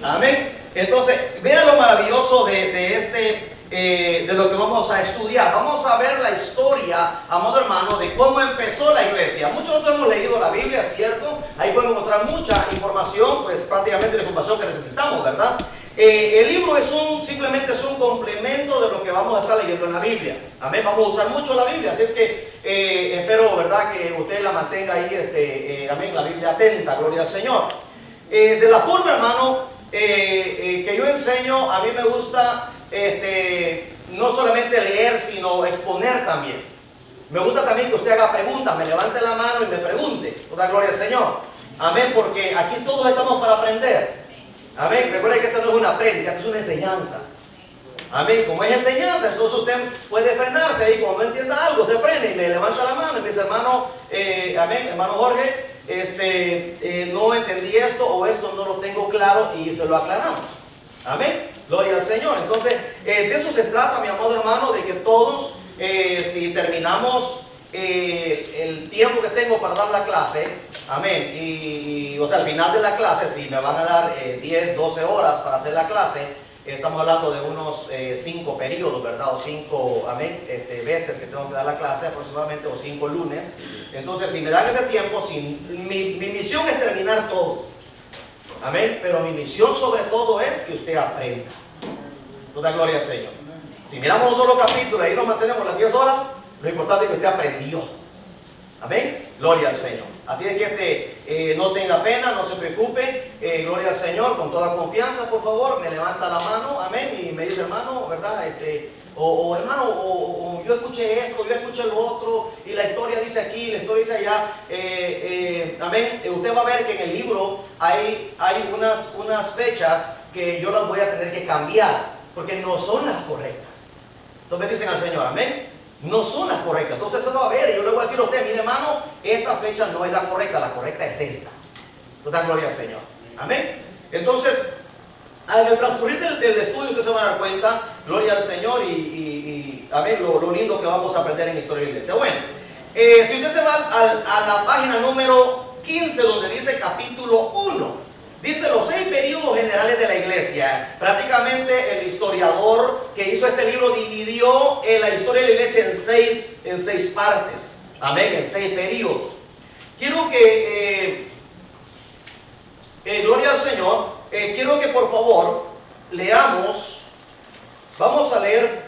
Amén. Entonces, vean lo maravilloso de lo que vamos a estudiar. Vamos a ver la historia, amado hermano, de cómo empezó la iglesia. Muchos de nosotros hemos leído la Biblia, ¿cierto? Ahí podemos encontrar mucha información, pues prácticamente la información que necesitamos, ¿verdad? El libro simplemente es un complemento de lo que vamos a estar leyendo en la Biblia. Amén. Vamos a usar mucho la Biblia, así es que espero, ¿verdad?, que usted la mantenga ahí, amén, la Biblia atenta, gloria al Señor. De la forma, hermano, que yo enseño, a mí me gusta no solamente leer, sino exponer también. Me gusta también que usted haga preguntas, me levante la mano y me pregunte. Toda gloria al Señor. Amén, porque aquí todos estamos para aprender. Amén. Recuerde que esto no es una prédica, esto es una enseñanza. Amén. Como es enseñanza, entonces usted puede frenarse y cuando no entienda algo, se frena y me levanta la mano y me dice, hermano, amén, hermano Jorge, no entendí esto o esto no lo tengo claro, y se lo aclaramos. Amén. Gloria al Señor. Entonces, de eso se trata, mi amado hermano, de que todos, si terminamos el tiempo que tengo para dar la clase, amén, o sea, al final de la clase, si me van a dar 10, 12 horas para hacer la clase, estamos hablando de unos 5 periodos, ¿verdad? O 5, amén, veces que tengo que dar la clase aproximadamente, o 5 lunes. Entonces, si me dan ese tiempo, mi misión es terminar todo. Amén. Pero mi misión sobre todo es que usted aprenda. Toda gloria al Señor. Si miramos un solo capítulo y ahí nos mantenemos las 10 horas, lo importante es que usted aprendió. Amén. Gloria al Señor. Así es que no tenga pena, no se preocupe. Gloria al Señor, con toda confianza, por favor, me levanta la mano, amén, y me dice, hermano, ¿verdad? Hermano, yo escuché esto, yo escuché lo otro, y la historia dice aquí, la historia dice allá. Amén. Usted va a ver que en el libro hay unas fechas que yo las voy a tener que cambiar, porque no son las correctas. Entonces dicen al Señor, amén. No son las correctas. Entonces usted se lo va a ver y yo le voy a decir a usted, mire hermano, esta fecha no es la correcta es esta. Toda gloria al Señor. Amén. Entonces, al transcurrir del estudio usted se va a dar cuenta, gloria al Señor y amén, lo lindo que vamos a aprender en Historia de la Iglesia. Bueno, si usted se va a la página número 15, donde dice capítulo 1, dice los 6 periodos generales de la iglesia. Prácticamente el historiador que hizo este libro dividió la historia de la iglesia en seis partes. Amén, en 6 periodos. Quiero que, gloria al Señor, quiero que por favor leamos, vamos a leer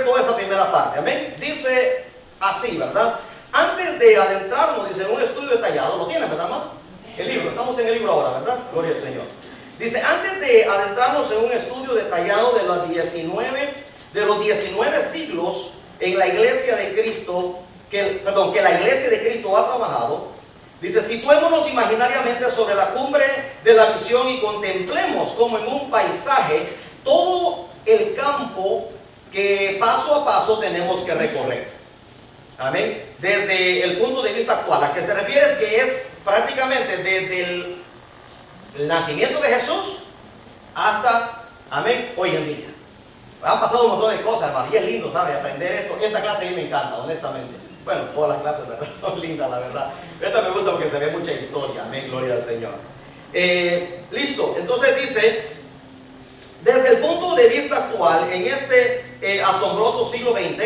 toda esa primera parte. Amén. Dice así, ¿verdad? Antes de adentrarnos, dice, en un estudio detallado, ¿lo tiene, verdad, hermano? El libro, estamos en el libro ahora, ¿verdad? Gloria al Señor. Dice, antes de adentrarnos en un estudio detallado de los 19 siglos en la iglesia de Cristo, que la iglesia de Cristo ha trabajado, dice, situémonos imaginariamente sobre la cumbre de la visión y contemplemos como en un paisaje todo el campo que paso a paso tenemos que recorrer. Amén. Desde el punto de vista actual, a que se refiere es que es prácticamente desde el nacimiento de Jesús hasta, amén, hoy en día. Han pasado un montón de cosas, hermano, y es lindo, ¿sabe? Aprender esto. Esta clase a mí me encanta, honestamente. Bueno, todas las clases, ¿verdad? Son lindas, la verdad. Esta me gusta porque se ve mucha historia, amén, gloria al Señor. Listo, entonces dice, desde el punto de vista actual, en este asombroso siglo XX,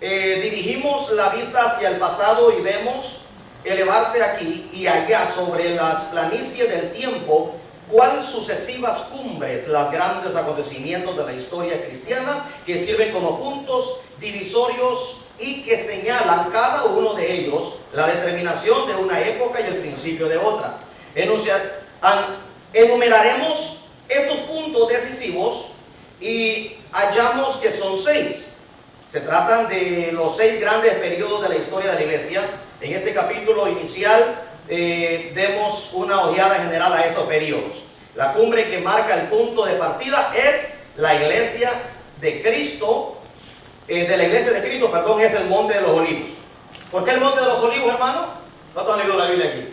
dirigimos la vista hacia el pasado y vemos elevarse aquí y allá sobre las planicies del tiempo, cuál sucesivas cumbres, los grandes acontecimientos de la historia cristiana que sirven como puntos divisorios y que señalan cada uno de ellos la determinación de una época y el principio de otra. Enumeraremos estos puntos decisivos y hallamos que son 6. Se tratan de los 6 grandes periodos de la historia de la iglesia. En este capítulo inicial demos una ojeada general a estos periodos. La cumbre que marca el punto de partida es la iglesia de Cristo, es el Monte de los Olivos. ¿Por qué el Monte de los Olivos, hermano? ¿Cuántos han leído la Biblia aquí?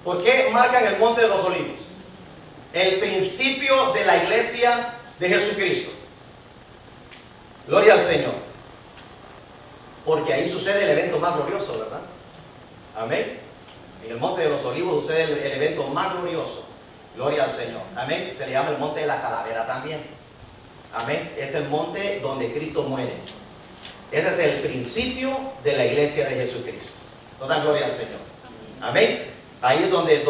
¿Por qué marcan el Monte de los Olivos? El principio de la iglesia de Jesucristo. Gloria al Señor. Porque ahí sucede el evento más glorioso, ¿verdad? Amén. En el Monte de los Olivos sucede el evento más glorioso. Gloria al Señor. Amén. Se le llama el monte de la calavera también. Amén. Es el monte donde Cristo muere. Ese es el principio de la iglesia de Jesucristo. Toda gloria al Señor. Amén. Ahí es donde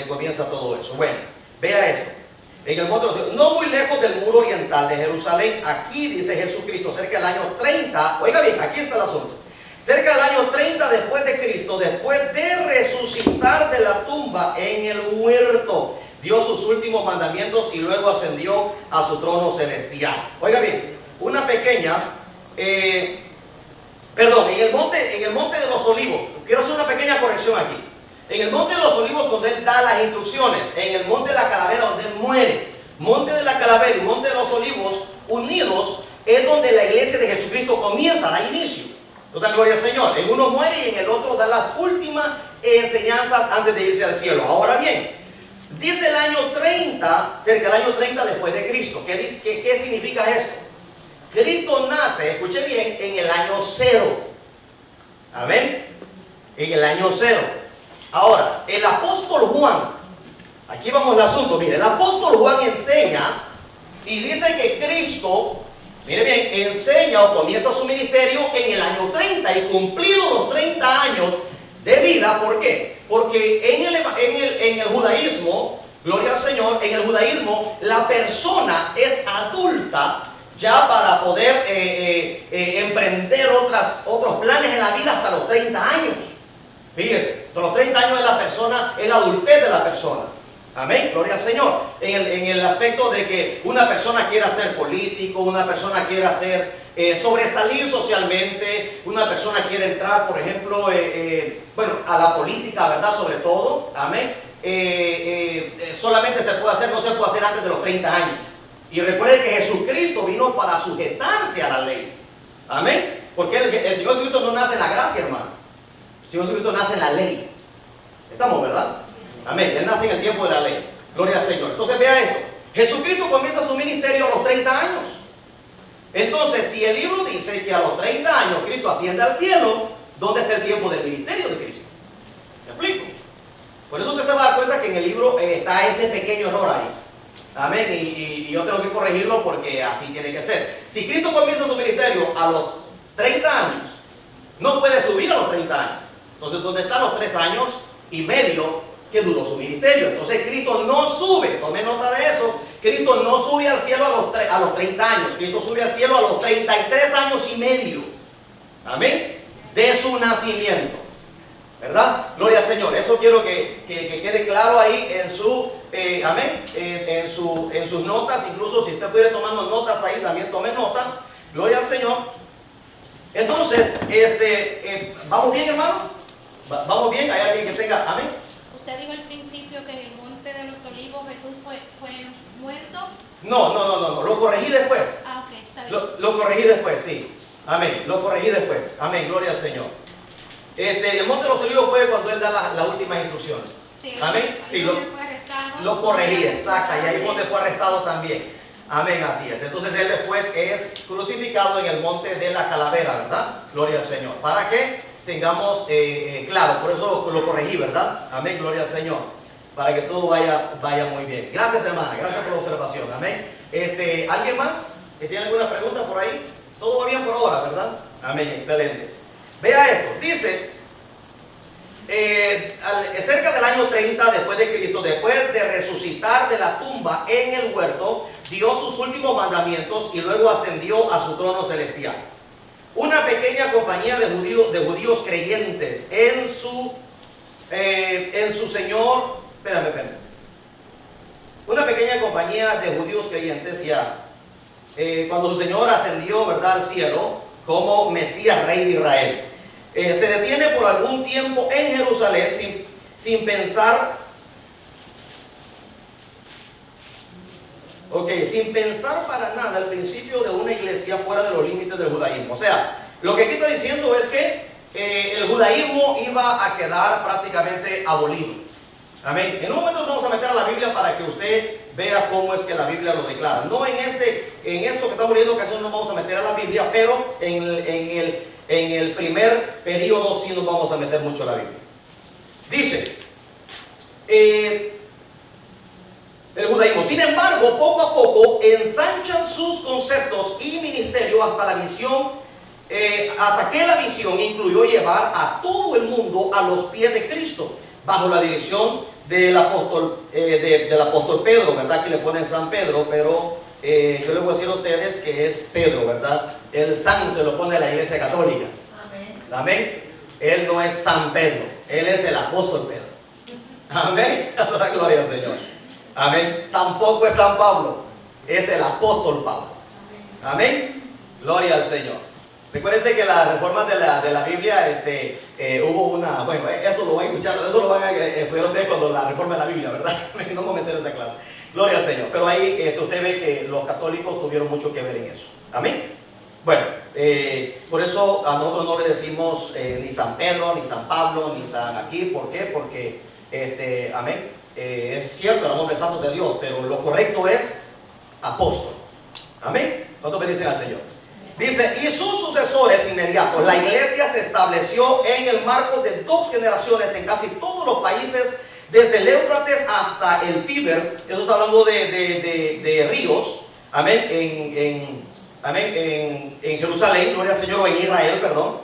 comienza todo eso. Bueno, vea esto. En el monte de los Olivos, no muy lejos del muro oriental de Jerusalén, aquí dice Jesucristo, cerca del año 30. Oiga bien, aquí está el asunto. Cerca del año 30 después de Cristo, después de resucitar de la tumba en el huerto, dio sus últimos mandamientos y luego ascendió a su trono celestial. Oiga bien, una pequeña, en el monte de los Olivos, quiero hacer una pequeña corrección aquí. En el monte de los Olivos, donde él da las instrucciones, en el monte de la calavera, donde él muere, monte de la calavera y monte de los Olivos unidos, es donde la iglesia de Jesucristo comienza, da inicio. Toda gloria al Señor. En uno muere y en el otro da las últimas enseñanzas antes de irse al cielo. Ahora bien, dice el año 30, cerca del año 30 después de Cristo. ¿Qué significa esto? Cristo nace, escuche bien, en el año 0. Amén. En el año 0. Ahora, el apóstol Juan, aquí vamos al asunto. Mire, el apóstol Juan enseña y dice que Cristo, mire bien, enseña o comienza su ministerio en el año 30 y cumplidos los 30 años de vida. ¿Por qué? Porque en el judaísmo, gloria al Señor, en el judaísmo la persona es adulta ya para poder emprender otros planes en la vida hasta los 30 años. Fíjese, hasta los 30 años de la persona es la adultez de la persona. Amén, gloria al Señor. En el aspecto de que una persona quiera ser político, una persona quiera sobresalir socialmente, una persona quiere entrar, por ejemplo, a la política, ¿verdad? Sobre todo, amén. Solamente se puede hacer, no se puede hacer antes de los 30 años. Y recuerden que Jesucristo vino para sujetarse a la ley. Amén. Porque el Señor Jesucristo no nace en la gracia, hermano. El Señor Jesucristo nace en la ley. Estamos, ¿verdad? Amén. Él nace en el tiempo de la ley. Gloria al Señor. Entonces vea esto. Jesucristo comienza su ministerio a los 30 años. Entonces, si el libro dice que a los 30 años Cristo asciende al cielo, ¿dónde está el tiempo del ministerio de Cristo? ¿Me explico? Por eso usted se va a dar cuenta que en el libro está ese pequeño error ahí. Amén. Y yo tengo que corregirlo porque así tiene que ser. Si Cristo comienza su ministerio a los 30 años, no puede subir a los 30 años. Entonces, ¿dónde están los 3 años y medio que duró su ministerio? Entonces Cristo no sube, tome nota de eso. Cristo no sube al cielo a los 30 años. Cristo sube al cielo a los 33 años y medio. Amén. De su nacimiento. ¿Verdad? Gloria al Señor. Eso quiero que quede claro ahí en su, amén, en sus notas. Incluso si usted pudiera tomando notas ahí, también tome nota. Gloria al Señor. Entonces, ¿vamos bien, hermano? ¿Vamos bien? ¿Hay alguien que tenga? Amén. Usted dijo al principio que en el monte de los Olivos Jesús fue muerto. No, lo corregí después. Ah, ok, está bien. Lo corregí después, sí. Amén, lo corregí después. Amén, gloria al Señor. El monte de los Olivos fue cuando él da las últimas instrucciones. Sí, amén. Sí, lo corregí, exacto. Y ahí fue donde fue arrestado también. Amén, así es. Entonces él después es crucificado en el monte de la calavera, ¿verdad? Gloria al Señor. Para que tengamos claro, por eso lo corregí, ¿verdad? Amén, gloria al Señor. Para que todo vaya muy bien. Gracias, hermana, gracias por la observación. Amén. ¿Alguien más que tiene alguna pregunta por ahí? Todo va bien por ahora, ¿verdad? Amén, excelente. Vea esto, dice, cerca del año 30 después de Cristo, después de resucitar de la tumba en el huerto, dio sus últimos mandamientos y luego ascendió a su trono celestial. Una pequeña compañía de judíos creyentes en su Señor, espérame. Una pequeña compañía de judíos creyentes ya, cuando su Señor ascendió, ¿verdad?, al cielo, como Mesías, Rey de Israel. Se detiene por algún tiempo en Jerusalén sin pensar para nada el principio de una iglesia fuera de los límites del judaísmo. O sea, lo que aquí está diciendo es que el judaísmo iba a quedar prácticamente abolido. Amén. En un momento nos vamos a meter a la Biblia para que usted vea cómo es que la Biblia lo declara. No en esto que estamos viendo, que no nos vamos a meter a la Biblia, pero en el primer periodo sí nos vamos a meter mucho a la Biblia. Dice, el judaísmo. Sin embargo, poco a poco ensanchan sus conceptos y ministerio hasta la visión, hasta que la visión incluyó llevar a todo el mundo a los pies de Cristo, bajo la dirección del apóstol, del apóstol Pedro, ¿verdad? Aquí le ponen San Pedro, pero yo les voy a decir a ustedes que es Pedro, ¿verdad? El San se lo pone la Iglesia Católica. Amén. Amén. Él no es San Pedro, él es el apóstol Pedro. Amén. Gloria al Señor. Amén. Tampoco es San Pablo, es el apóstol Pablo. Amén. Gloria al Señor. Recuérdense que las reformas de la Biblia, hubo una, bueno, eso lo van a escuchar, eso lo van a estudiar ustedes cuando la reforma de la Biblia, ¿verdad? No me voy a meter en esa clase. Gloria al Señor. Pero ahí usted ve que los católicos tuvieron mucho que ver en eso. Amén. Bueno, por eso a nosotros no le decimos ni San Pedro, ni San Pablo, ni San aquí. ¿Por qué? Porque, amén, es cierto, eran hombres santos de Dios, pero lo correcto es apóstol. Amén. ¿Cuántos bendicen al Señor? Dice, y sus sucesores inmediatos. La iglesia se estableció en el marco de 2 generaciones en casi todos los países, desde el Éufrates hasta el Tíber. Eso está hablando de ríos. Amén. En Jerusalén, gloria al Señor, o en Israel, perdón,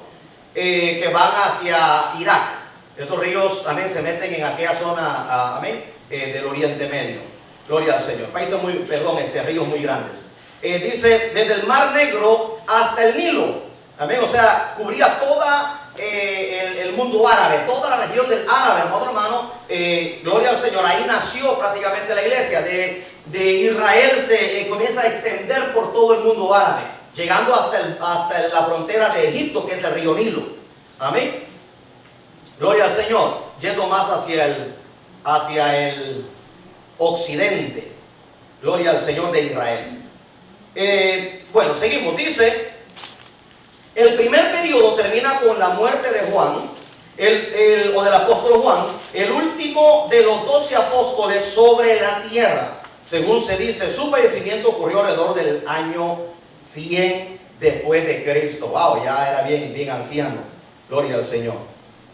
que van hacia Irak. Esos ríos, amén, se meten en aquella zona, amén, del Oriente Medio. Gloria al Señor. Países muy, ríos muy grandes. Dice, desde el Mar Negro hasta el Nilo. Amén. O sea, cubría toda el mundo árabe, toda la región del árabe, amado hermano. Gloria al Señor. Ahí nació prácticamente la iglesia. De Israel se comienza a extender por todo el mundo árabe, llegando hasta la frontera de Egipto, que es el río Nilo. Amén. Gloria al Señor. Yendo más hacia el occidente. Gloria al Señor de Israel. Bueno, seguimos. Dice, el primer periodo termina con la muerte de Juan, o del apóstol Juan, el último de los 12 apóstoles sobre la tierra. Según se dice, su fallecimiento ocurrió alrededor del año 100 después de Cristo. Wow, ya era bien anciano. Gloria al Señor.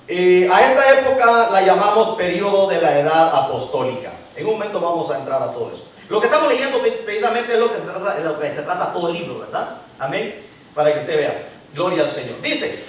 A esta época la llamamos periodo de la edad apostólica. En un momento vamos a entrar a todo eso. Lo que estamos leyendo precisamente es lo que se trata todo el libro, ¿verdad? Amén. Para que usted vea. Gloria al Señor. Dice,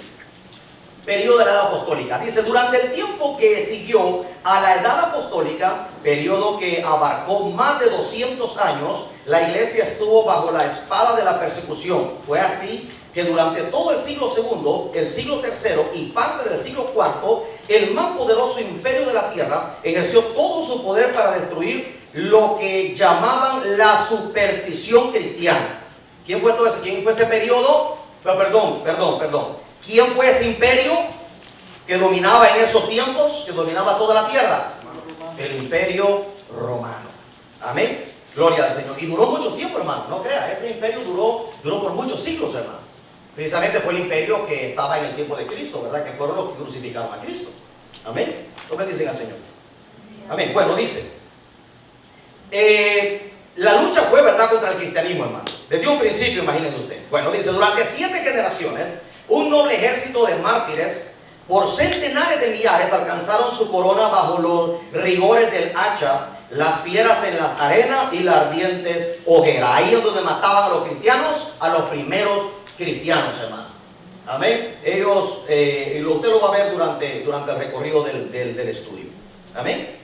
periodo de la edad apostólica. Dice, durante el tiempo que siguió a la edad apostólica, periodo que abarcó más de 200 años, la iglesia estuvo bajo la espada de la persecución. Fue así que durante todo el siglo II, el siglo III y parte del siglo IV, el más poderoso imperio de la tierra ejerció todo su poder para destruir lo que llamaban la superstición cristiana. ¿Quién fue todo eso? ¿Quién fue ese periodo? Perdón. ¿Quién fue ese imperio que dominaba en esos tiempos, que dominaba toda la tierra? El imperio romano. Amén. Gloria al Señor. Y duró mucho tiempo, hermano. No crea, ese imperio duró por muchos siglos, hermano. Precisamente fue el imperio que estaba en el tiempo de Cristo, ¿verdad? Que fueron los que crucificaron a Cristo. Amén. ¿Lo bendicen al Señor? Amén. Bueno, dice, la lucha fue, ¿verdad?, contra el cristianismo, hermano. Desde un principio, imagínense usted. Bueno, dice, durante 7 generaciones, un noble ejército de mártires, por centenares de millares, alcanzaron su corona bajo los rigores del hacha, las fieras en las arenas y las ardientes hogueras. Ahí es donde mataban a los cristianos, a los primeros cristianos, hermano. Amén. Ellos, usted lo va a ver durante el recorrido del estudio. Amén.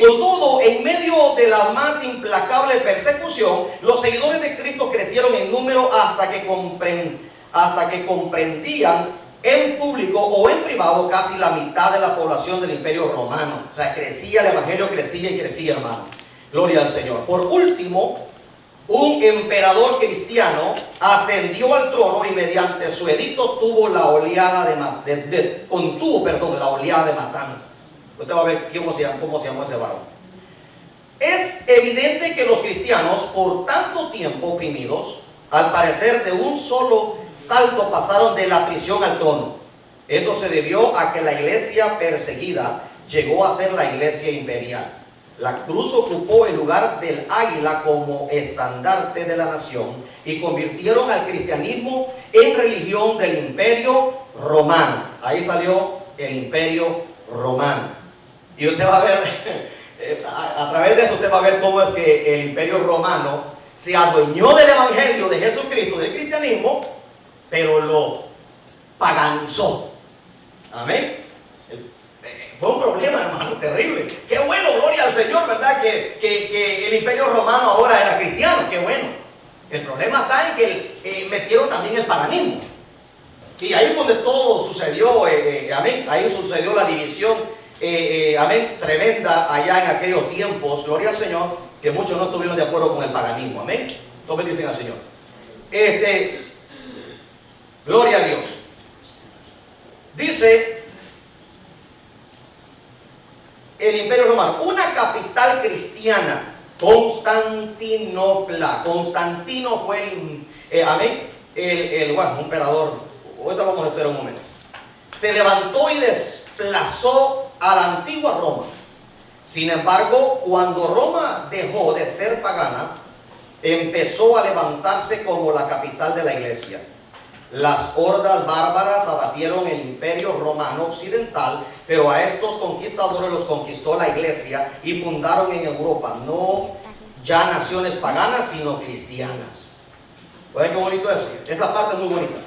Con todo, en medio de la más implacable persecución, los seguidores de Cristo crecieron en número hasta que comprendían en público o en privado casi la mitad de la población del imperio romano. O sea, crecía el evangelio, crecía y crecía, hermano. Gloria al Señor. Por último, un emperador cristiano ascendió al trono y mediante su edicto tuvo la oleada la oleada de matanzas. Usted va a ver cómo se llamó ese varón. Es evidente que los cristianos, por tanto tiempo oprimidos, al parecer de un solo salto pasaron de la prisión al trono. Esto se debió a que la iglesia perseguida llegó a ser la iglesia imperial. La cruz ocupó el lugar del águila como estandarte de la nación y convirtieron al cristianismo en religión del imperio romano. Ahí salió el imperio romano. Y usted va a ver A través de esto usted va a ver cómo es que el Imperio Romano se adueñó del Evangelio de Jesucristo, del cristianismo, pero lo paganizó. Amén. Fue un problema, hermano, terrible. Qué bueno, gloria al Señor, ¿verdad? Que el Imperio Romano ahora era cristiano, qué bueno. El problema está en que metieron también el paganismo. Y ahí fue donde todo sucedió, amén. Ahí sucedió la división, amén, tremenda allá en aquellos tiempos, gloria al Señor, que muchos no estuvieron de acuerdo con el paganismo, amén. Todos bendicen al Señor. Gloria a Dios. Dice el Imperio Romano, una capital cristiana, Constantinopla. Constantino fue el bueno, emperador. Ahorita vamos a esperar un momento. Se levantó y desplazó a la antigua Roma. Sin embargo, cuando Roma dejó de ser pagana, empezó a levantarse como la capital de la iglesia. Las hordas bárbaras abatieron el Imperio Romano Occidental, pero a estos conquistadores los conquistó la iglesia y fundaron en Europa no ya naciones paganas, sino cristianas. ¿Oye qué bonito eso? Esa parte es muy bonita.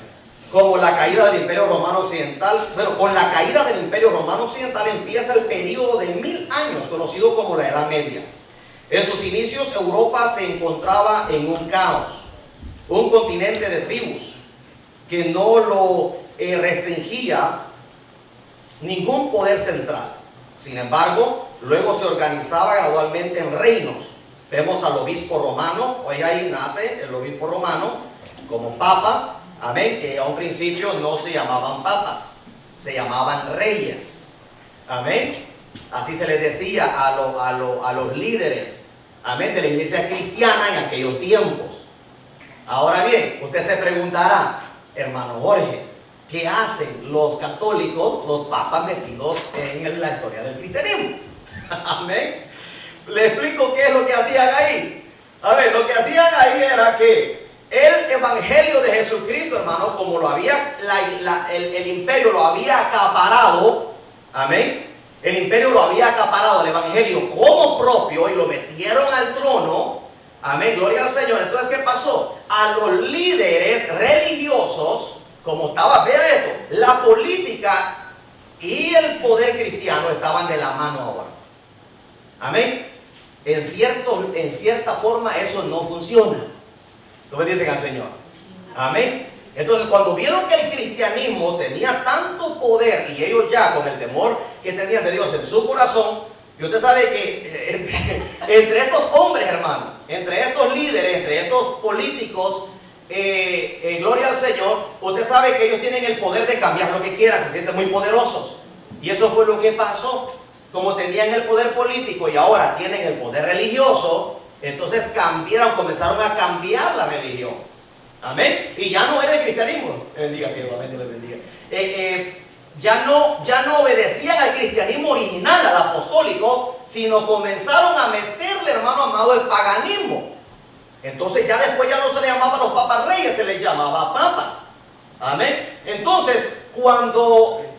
Como la caída del Imperio Romano Occidental, bueno, con la caída del Imperio Romano Occidental empieza el periodo de 1000 años, conocido como la Edad Media. En sus inicios, Europa se encontraba en un caos, un continente de tribus que no lo restringía ningún poder central. Sin embargo, luego se organizaba gradualmente en reinos. Vemos al obispo romano, hoy ahí nace el obispo romano como papa, amén, que a un principio no se llamaban papas, se llamaban reyes, amén. Así se les decía a los líderes, amén, de la iglesia cristiana en aquellos tiempos. Ahora bien, usted se preguntará, hermano Jorge, ¿qué hacen los católicos, los papas metidos en la historia del cristianismo? Amén. Le explico qué es lo que hacían ahí. A ver, lo que hacían ahí era que el evangelio de Jesucristo, hermano, como lo había, el imperio lo había acaparado, amén. El imperio lo había acaparado, el evangelio como propio, y lo metieron al trono, amén, gloria al Señor. Entonces, ¿qué pasó? A los líderes religiosos, como estaba, vean esto, la política y el poder cristiano estaban de la mano ahora. Amén. En cierta forma eso no funciona. ¿Lo dicen al Señor? Amén. Entonces, cuando vieron que el cristianismo tenía tanto poder y ellos ya con el temor que tenían de Dios en su corazón, y usted sabe que entre estos hombres, hermano, entre estos líderes, entre estos políticos, gloria al Señor, usted sabe que ellos tienen el poder de cambiar lo que quieran, se sienten muy poderosos. Y eso fue lo que pasó. Como tenían el poder político y ahora tienen el poder religioso, entonces comenzaron a cambiar la religión. Amén. Y ya no era el cristianismo. Bendiga, siervo, amén, Dios le bendiga. Ya no obedecían al cristianismo original, al apostólico, sino comenzaron a meterle, hermano amado, el paganismo. Entonces ya después ya no se le llamaba a los papas reyes, se les llamaba papas. Amén. Entonces,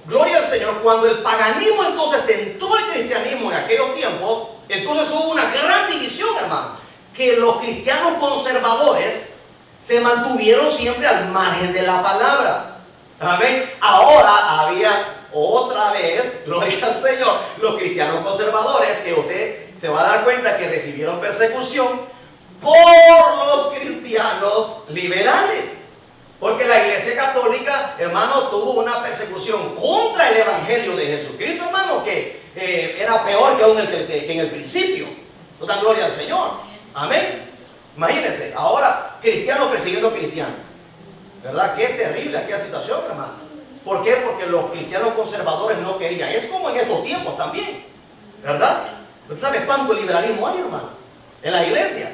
gloria al Señor, cuando el paganismo entonces entró el cristianismo en aquellos tiempos, entonces hubo una gran división, hermano, que los cristianos conservadores se mantuvieron siempre al margen de la palabra. Amén. Ahora había otra vez, gloria al Señor, los cristianos conservadores, que usted se va a dar cuenta que recibieron persecución por los cristianos liberales. Porque la iglesia católica, hermano, tuvo una persecución contra el evangelio de Jesucristo, hermano, que era peor que en el principio. No dan gloria al Señor. Amén. Imagínense, ahora cristianos persiguiendo cristianos. ¿Verdad? Qué terrible aquella situación, hermano. ¿Por qué? Porque los cristianos conservadores no querían. Es como en estos tiempos también. ¿Verdad? ¿Usted sabe cuánto liberalismo hay, hermano? En las iglesias.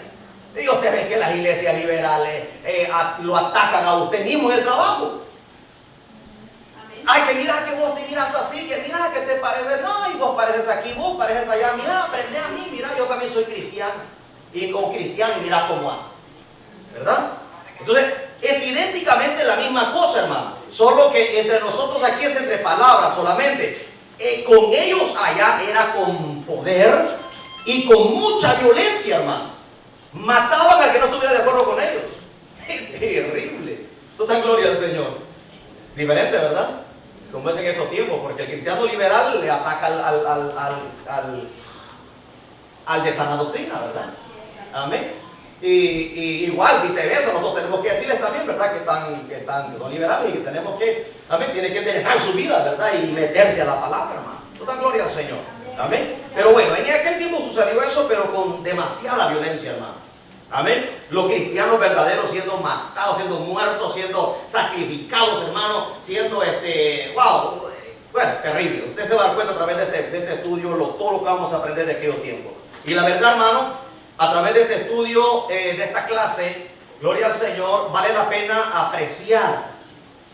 Y usted ve que las iglesias liberales lo atacan a usted mismo en el trabajo. Amén. Ay, que mira que vos te miras así, que mira que te pareces, no, y vos pareces aquí, vos pareces allá, mira, aprende a mí, mira, yo también soy cristiano. Y como cristiano, y mira cómo ando. ¿Verdad? Entonces, es idénticamente la misma cosa, hermano. Solo que entre nosotros aquí es entre palabras solamente. Con ellos allá era con poder, y con mucha violencia, hermano. Mataban al que no estuviera de acuerdo con ellos. Terrible. Toda gloria al Señor. Diferente, ¿verdad? Como es en estos tiempos, porque el cristiano liberal le ataca al de sana doctrina, ¿verdad? Amén. Y igual, viceversa, nosotros tenemos que decirles también, ¿verdad? Que son liberales y que tenemos que, amén, tienen que enderezar su vida, ¿verdad? Y meterse a la palabra, hermano. Toda gloria al Señor. Amén. Pero bueno, en aquel tiempo sucedió eso, pero con demasiada violencia, hermano. Amén. Los cristianos verdaderos siendo matados, siendo muertos, siendo sacrificados, hermano, siendo wow, bueno, terrible. Usted se va a dar cuenta a través de este estudio todo lo que vamos a aprender de aquellos tiempos. Y la verdad, hermano, a través de este estudio, de esta clase, gloria al Señor, vale la pena apreciar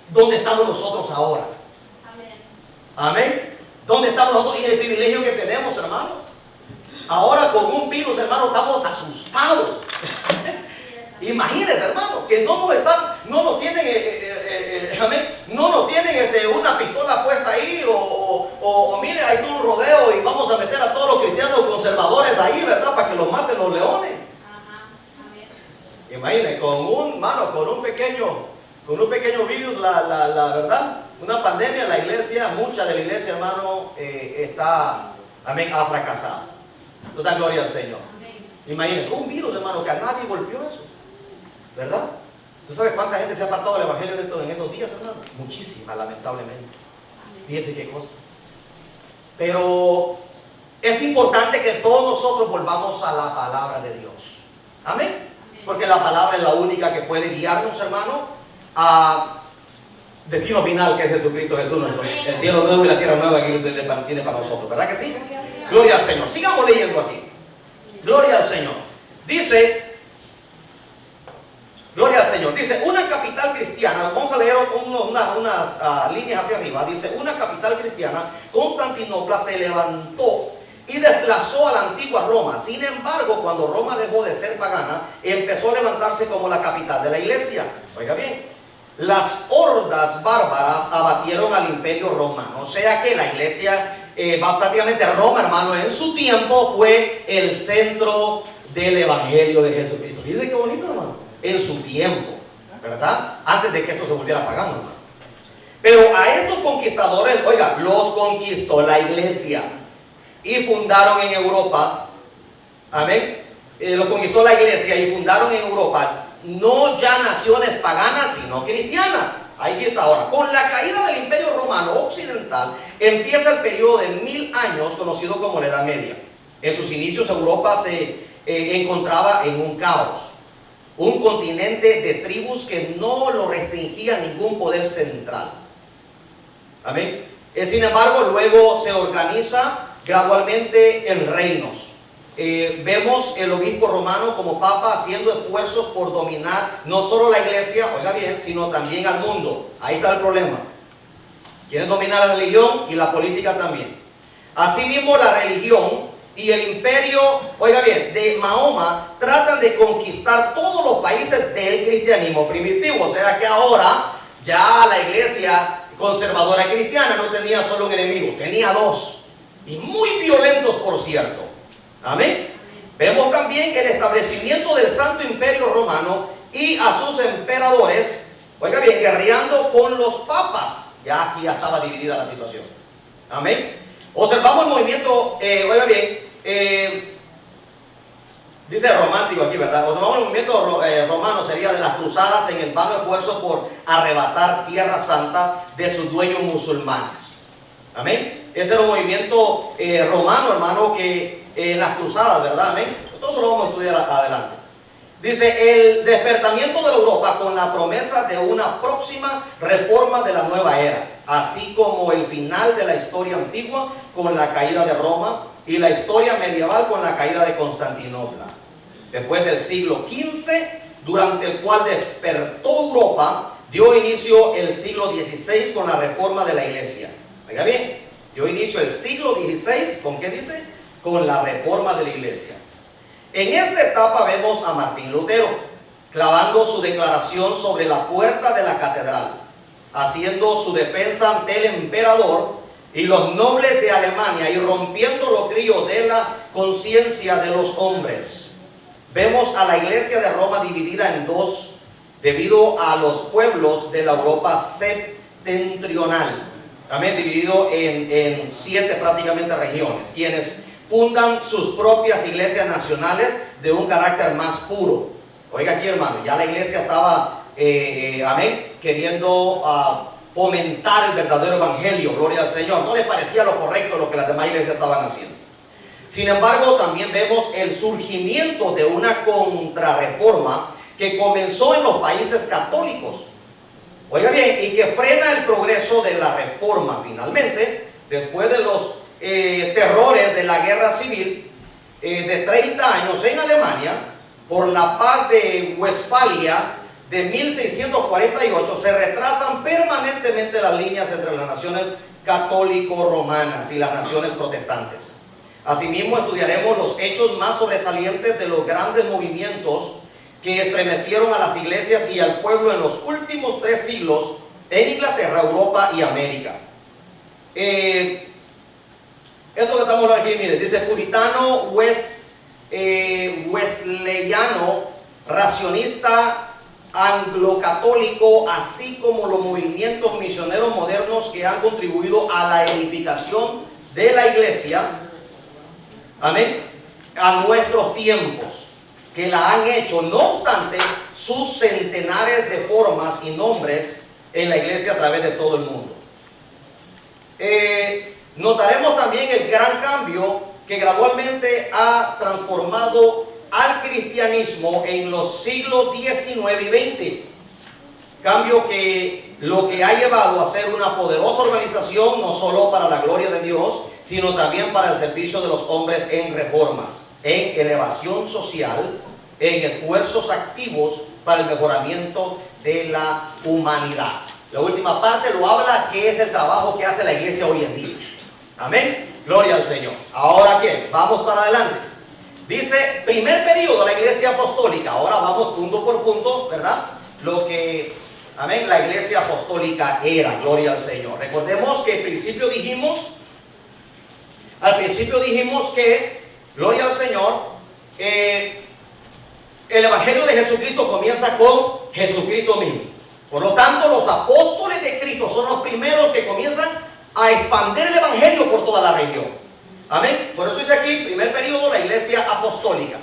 dónde estamos nosotros ahora. Amén. Amén. ¿Dónde estamos nosotros y el privilegio que tenemos, hermano? Ahora con un virus, hermano, estamos asustados. Imagínense, hermano, que no nos tienen una pistola puesta ahí o mire, hay todo un rodeo y vamos a meter a todos los cristianos conservadores ahí, ¿verdad? Para que los maten los leones. Imagínense, con un pequeño virus, la verdad, una pandemia, la iglesia, mucha de la iglesia, hermano, ha fracasado. Toda gloria al Señor. Imagínense, un virus, hermano, que a nadie golpeó eso, ¿verdad? ¿Tú sabes cuánta gente se ha apartado del evangelio en estos días, hermano? Muchísima, lamentablemente. Fíjense qué cosa. Pero es importante que todos nosotros volvamos a la palabra de Dios. Amén. Porque la palabra es la única que puede guiarnos, hermano, a destino final, que es Jesucristo Jesús, el cielo nuevo y la tierra nueva que Él tiene para nosotros, ¿verdad que sí? Gloria al Señor. Sigamos leyendo aquí. Gloria al Señor. Dice, gloria al Señor. Dice, una capital cristiana, vamos a leer unas líneas hacia arriba. Dice, una capital cristiana, Constantinopla, se levantó y desplazó a la antigua Roma. Sin embargo, cuando Roma dejó de ser pagana, empezó a levantarse como la capital de la iglesia. Oiga bien, las hordas bárbaras abatieron al imperio romano. O sea que la iglesia, prácticamente Roma, hermano, en su tiempo fue el centro del evangelio de Jesucristo. Fíjense qué bonito, hermano. En su tiempo, ¿verdad? Antes de que esto se volviera pagano, hermano. Pero a estos conquistadores, oiga, los conquistó la iglesia y fundaron en Europa, amén, los conquistó la iglesia y fundaron en Europa, no ya naciones paganas, sino cristianas. Ahí está ahora. Con la caída del Imperio Romano Occidental, empieza el periodo de 1000 años conocido como la Edad Media. En sus inicios Europa se encontraba en un caos, un continente de tribus que no lo restringía ningún poder central. Amén. Sin embargo, luego se organiza gradualmente en reinos. Vemos el obispo romano como papa haciendo esfuerzos por dominar no solo la iglesia, oiga bien, sino también al mundo. Ahí está el problema. Quieren dominar la religión y la política también. Asimismo, la religión y el imperio, oiga bien, de Mahoma tratan de conquistar todos los países del cristianismo primitivo. O sea que ahora ya la iglesia conservadora cristiana no tenía solo un enemigo, tenía dos. Y muy violentos, por cierto. Amén. Vemos también el establecimiento del Santo Imperio Romano y a sus emperadores, oiga bien, guerreando con los papas. Ya aquí ya estaba dividida la situación. Amén. Observamos el movimiento, oiga bien, dice romántico aquí, ¿verdad? Observamos el movimiento romano, sería de las cruzadas en el vano esfuerzo por arrebatar Tierra Santa de sus dueños musulmanes. Amén. Ese era un movimiento romano, hermano, que las cruzadas, ¿verdad? Amén. Todo eso lo vamos a estudiar adelante. Dice, el despertamiento de la Europa con la promesa de una próxima reforma de la nueva era, así como el final de la historia antigua con la caída de Roma y la historia medieval con la caída de Constantinopla. Después del siglo XV, durante el cual despertó Europa, dio inicio el siglo XVI con la reforma de la iglesia. Oiga bien, dio inicio el siglo XVI, ¿con qué dice? Con la reforma de la iglesia. En esta etapa vemos a Martín Lutero clavando su declaración sobre la puerta de la catedral, haciendo su defensa ante el emperador y los nobles de Alemania, y rompiendo los grillos de la conciencia de los hombres. Vemos a la iglesia de Roma dividida en dos debido a los pueblos de la Europa septentrional. También dividido en 7 prácticamente regiones, quienes fundan sus propias iglesias nacionales de un carácter más puro. Oiga aquí, hermano, ya la iglesia estaba, queriendo fomentar el verdadero evangelio, gloria al Señor. No les parecía lo correcto lo que las demás iglesias estaban haciendo. Sin embargo, también vemos el surgimiento de una contrarreforma que comenzó en los países católicos. Oiga bien, y que frena el progreso de la reforma. Finalmente, después de los terrores de la guerra civil de 30 años en Alemania, por la paz de Westfalia de 1648, se retrasan permanentemente las líneas entre las naciones católico-romanas y las naciones protestantes. Asimismo, estudiaremos los hechos más sobresalientes de los grandes movimientos que estremecieron a las iglesias y al pueblo en los últimos 3 siglos en Inglaterra, Europa y América. Esto que estamos hablando aquí, mire, dice puritano, wesleyano, racionista, anglo-católico, así como los movimientos misioneros modernos que han contribuido a la edificación de la iglesia, amén, a nuestros tiempos, que la han hecho, no obstante sus centenares de formas y nombres en la iglesia a través de todo el mundo. Notaremos también el gran cambio que gradualmente ha transformado al cristianismo en los siglos XIX y XX. Cambio que lo que ha llevado a ser una poderosa organización, no solo para la gloria de Dios, sino también para el servicio de los hombres en reformas, en elevación social, en esfuerzos activos para el mejoramiento de la humanidad. La última parte lo habla, que es el trabajo que hace la iglesia hoy en día. Amén. Gloria al Señor. Ahora, ¿qué? Vamos para adelante. Dice, primer periodo de la iglesia apostólica. Ahora vamos punto por punto, ¿verdad? Lo que, amén, la iglesia apostólica era. Gloria al Señor. Recordemos que al principio dijimos que, gloria al Señor, el evangelio de Jesucristo comienza con Jesucristo mismo. Por lo tanto, los apóstoles de Cristo son los primeros que comienzan a expandir el evangelio por toda la región. Amén. Por eso dice aquí, primer periodo, la iglesia apostólica.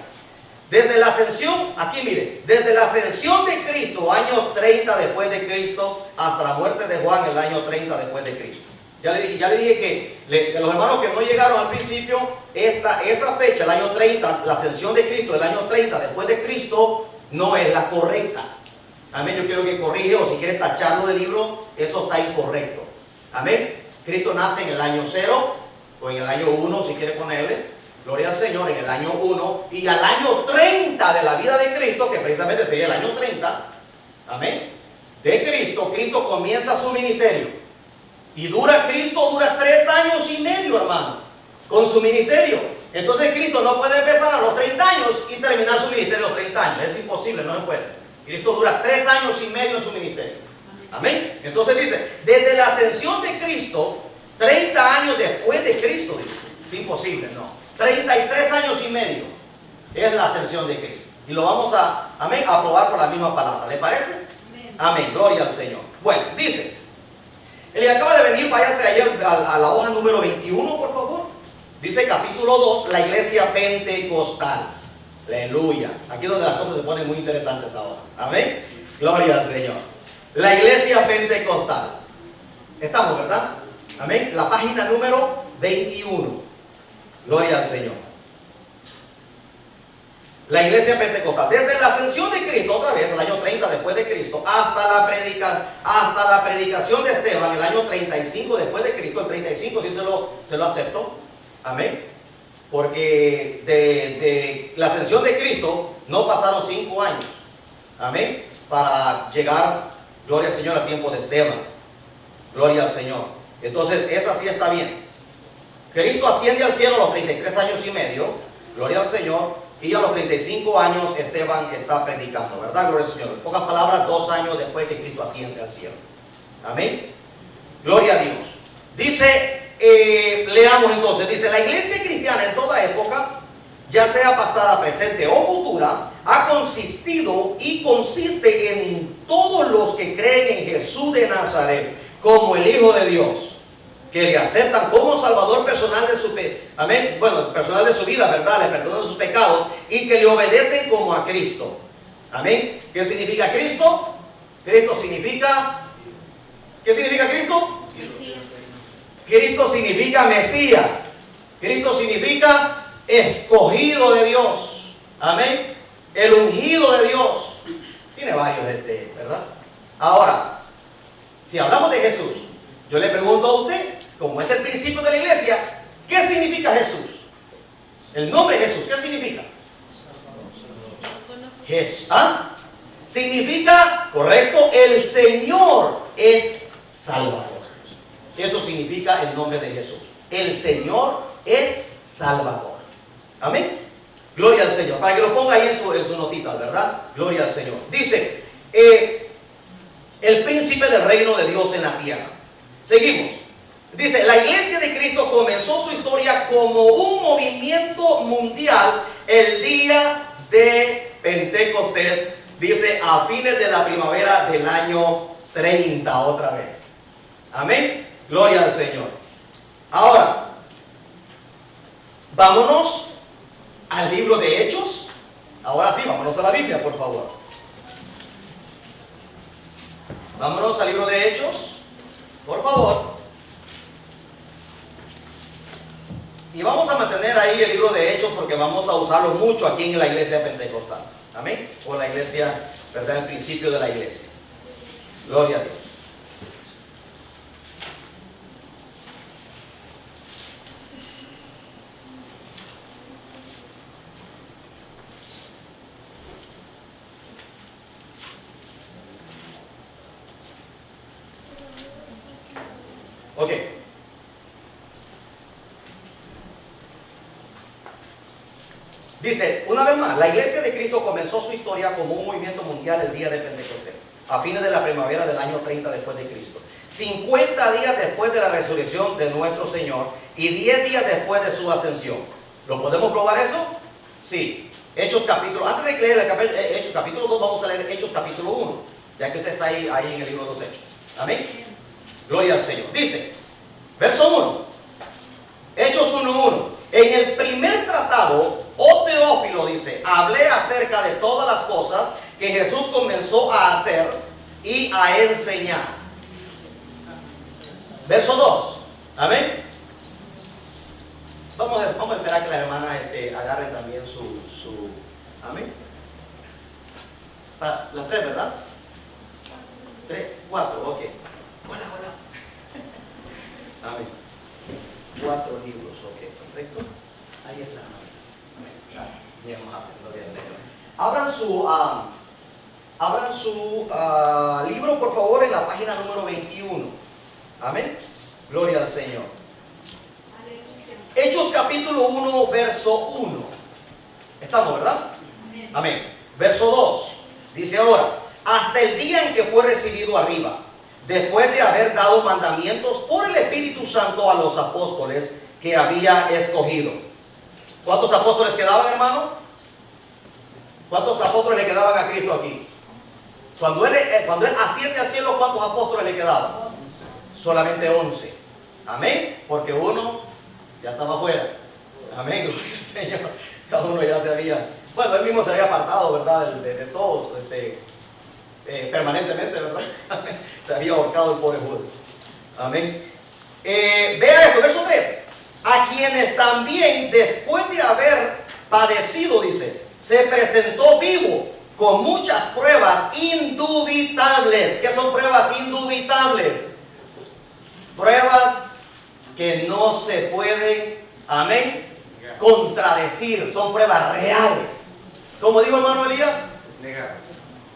Desde la ascensión, aquí mire, desde la ascensión de Cristo, año 30 después de Cristo, hasta la muerte de Juan, el año 30 después de Cristo. Ya le dije que los hermanos que no llegaron al principio, esa fecha, el año 30, la ascensión de Cristo, el año 30 después de Cristo, no es la correcta. Amén. Yo quiero que corrige, o si quiere tacharlo del libro, eso está incorrecto. Amén. Cristo nace en el año 0, o en el año 1, si quiere ponerle. Gloria al Señor, en el año 1. Y al año 30 de la vida de Cristo, que precisamente sería el año 30, amén, de Cristo, Cristo comienza su ministerio. Y Cristo dura 3 años y medio, hermano, con su ministerio. Entonces Cristo no puede empezar a los 30 años y terminar su ministerio a los 30 años. Es imposible, no se puede. Cristo dura 3 años y medio en su ministerio. Amén. Entonces dice, desde la ascensión de Cristo, 30 años después de Cristo, dice. Es imposible, no. 33 años y medio es la ascensión de Cristo. Y lo vamos a probar por la misma palabra. ¿Le parece? Amén. Gloria al Señor. Bueno, dice, el que acaba de venir, váyase ayer a la hoja número 21, por favor. Dice capítulo 2, la iglesia pentecostal. Aleluya. Aquí es donde las cosas se ponen muy interesantes ahora. Amén. Gloria al Señor. La iglesia pentecostal. Estamos, ¿verdad? Amén. La página número 21. Gloria al Señor. La iglesia pentecostal. Desde la ascensión de Cristo, otra vez, el año 30 después de Cristo, hasta la predicación de Esteban, el año 35 después de Cristo. El 35 sí se lo acepto. Amén. Porque de la ascensión de Cristo no pasaron 5 años. Amén. Para llegar, gloria al Señor, a tiempo de Esteban. Gloria al Señor. Entonces, esa sí está bien. Cristo asciende al cielo a los 33 años y medio. Gloria al Señor. Y a los 35 años Esteban está predicando, ¿verdad? Gloria al Señor. En pocas palabras, 2 años después que Cristo asciende al cielo. Amén. Gloria a Dios. Dice leamos entonces. Dice, la iglesia cristiana en toda época, ya sea pasada, presente o futura, ha consistido y consiste en todos los que creen en Jesús de Nazaret como el Hijo de Dios, que le aceptan como Salvador personal de su amén, bueno, personal de su vida, ¿verdad? Le perdonan sus pecados y que le obedecen como a Cristo. Amén. ¿Qué significa Cristo? Cristo significa, ¿qué significa Cristo? Mesías. Cristo significa Mesías. Cristo significa escogido de Dios. Amén. El ungido de Dios. Tiene varios, ¿verdad? Ahora, si hablamos de Jesús, yo le pregunto a usted, como es el principio de la iglesia, ¿qué significa Jesús? El nombre Jesús, ¿qué significa? Jesús. ¿Ah? Significa, correcto, el Señor es Salvador. Eso significa el nombre de Jesús. El Señor es Salvador. Amén. Gloria al Señor. Para que lo ponga ahí en su notita, ¿verdad? Gloria al Señor. Dice, el príncipe del reino de Dios en la tierra. Seguimos. Dice, la iglesia de Cristo comenzó su historia como un movimiento mundial el día de Pentecostés. Dice, a fines de la primavera del año 30 otra vez. Amén. Gloria al Señor. Ahora, vámonos al libro de Hechos. Ahora sí, vámonos a la Biblia, por favor. Vámonos al libro de Hechos, por favor. Y vamos a mantener ahí el libro de Hechos porque vamos a usarlo mucho aquí en la iglesia pentecostal. Amén. O la iglesia, ¿verdad? El principio de la iglesia. Gloria a Dios. Ok. Dice, una vez más, la iglesia de Cristo comenzó su historia como un movimiento mundial el día de Pentecostés, a fines de la primavera del año 30 después de Cristo. 50 días después de la resurrección de nuestro Señor y 10 días después de su ascensión. ¿Lo podemos probar eso? Sí. Hechos capítulo, antes de leer Hechos capítulo 2, vamos a leer Hechos capítulo 1, ya que usted está ahí en el libro de los Hechos. Amén. Gloria al Señor. Dice, verso 1, Hechos 1:1. En el primer tratado, oh Teófilo, dice, hablé acerca de todas las cosas que Jesús comenzó a hacer y a enseñar. Verso 2. Amén. Vamos a esperar que las hermanas agarren también su amén. Para las 3, ¿verdad? 3, 4, ok. Hola. Amén. 4 libros, ok, perfecto. Ahí está. Amén. Gracias. Bien, gloria al Señor. Abran su libro, por favor, en la página número 21. Amén. Gloria al Señor. Hechos capítulo 1, verso 1. Estamos, ¿verdad? Amén. Verso 2. Dice ahora, hasta el día en que fue recibido arriba, después de haber dado mandamientos por el Espíritu Santo a los apóstoles que había escogido. ¿Cuántos apóstoles quedaban, hermano? ¿Cuántos apóstoles le quedaban a Cristo aquí? Cuando él asciende al cielo, ¿cuántos apóstoles le quedaban? Solamente 11. Amén. Porque uno ya estaba afuera. Amén. Gloria al Señor. Cada uno ya se había, bueno, él mismo se había apartado, ¿verdad? De todos, permanentemente, ¿verdad? Se había ahorcado el pobre Judas. Amén. Vea esto, verso 3. A quienes también, después de haber padecido, dice, se presentó vivo con muchas pruebas indubitables. ¿Qué son pruebas indubitables? Pruebas que no se pueden, amén, contradecir. Son pruebas reales. ¿Cómo dijo hermano Elías? Negar.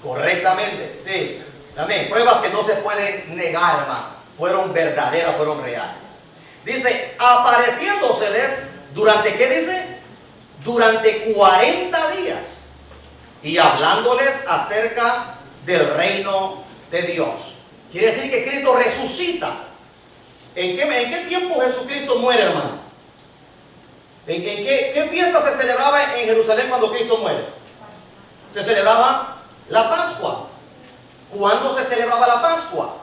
Correctamente, sí. Amén. Pruebas que no se pueden negar, hermano. Fueron verdaderas, fueron reales. Dice, apareciéndoseles, ¿durante qué dice? Durante 40 días. Y hablándoles acerca del reino de Dios. Quiere decir que Cristo resucita. ¿En qué tiempo Jesucristo muere, hermano? ¿En qué fiesta se celebraba en Jerusalén cuando Cristo muere? Se celebraba la Pascua. ¿Cuándo se celebraba la Pascua?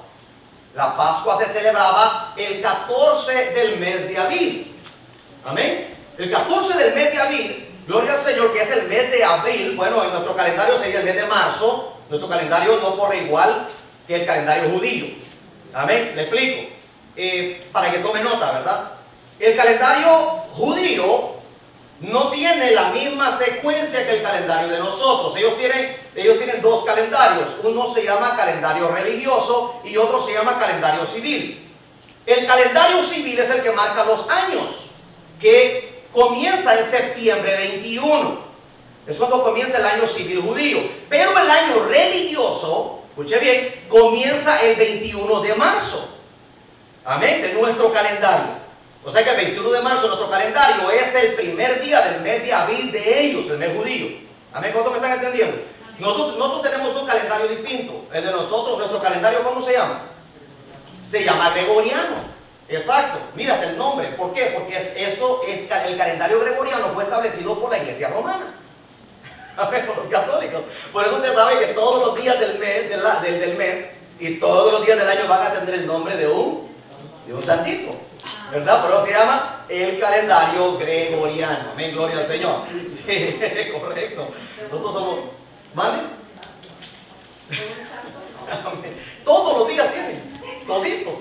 La Pascua se celebraba el 14 del mes de Abril. Amén. El 14 del mes de Abril, gloria al Señor, que es el mes de abril. Bueno, en nuestro calendario sería el mes de marzo. Nuestro calendario no corre igual que el calendario judío. Amén. Le explico. Para que tome nota, ¿verdad? El calendario judío no tiene la misma secuencia que el calendario de nosotros. Ellos tienen dos calendarios. Uno se llama calendario religioso y otro se llama calendario civil. El calendario civil es el que marca los años, que comienza en septiembre 21. Es cuando comienza el año civil judío. Pero el año religioso, escuche bien, comienza el 21 de marzo. Amén, de nuestro calendario. O sea que el 21 de marzo, nuestro calendario, es el primer día del mes de Abril de ellos, el mes judío. Amén, ¿cuántos me están entendiendo? Nosotros tenemos un calendario distinto. El de nosotros, nuestro calendario, ¿cómo se llama? Se llama gregoriano. Exacto, mírate el nombre. ¿Por qué? Porque el calendario gregoriano fue establecido por la Iglesia Romana. Amén, por los católicos. Por eso usted sabe que todos los días del mes y todos los días del año van a tener el nombre de un santito, ¿verdad? Por eso se llama el calendario gregoriano. Amén, gloria al Señor. Sí, correcto. Nosotros somos, ¿vale? Amén. Todos los días tienen, toditos.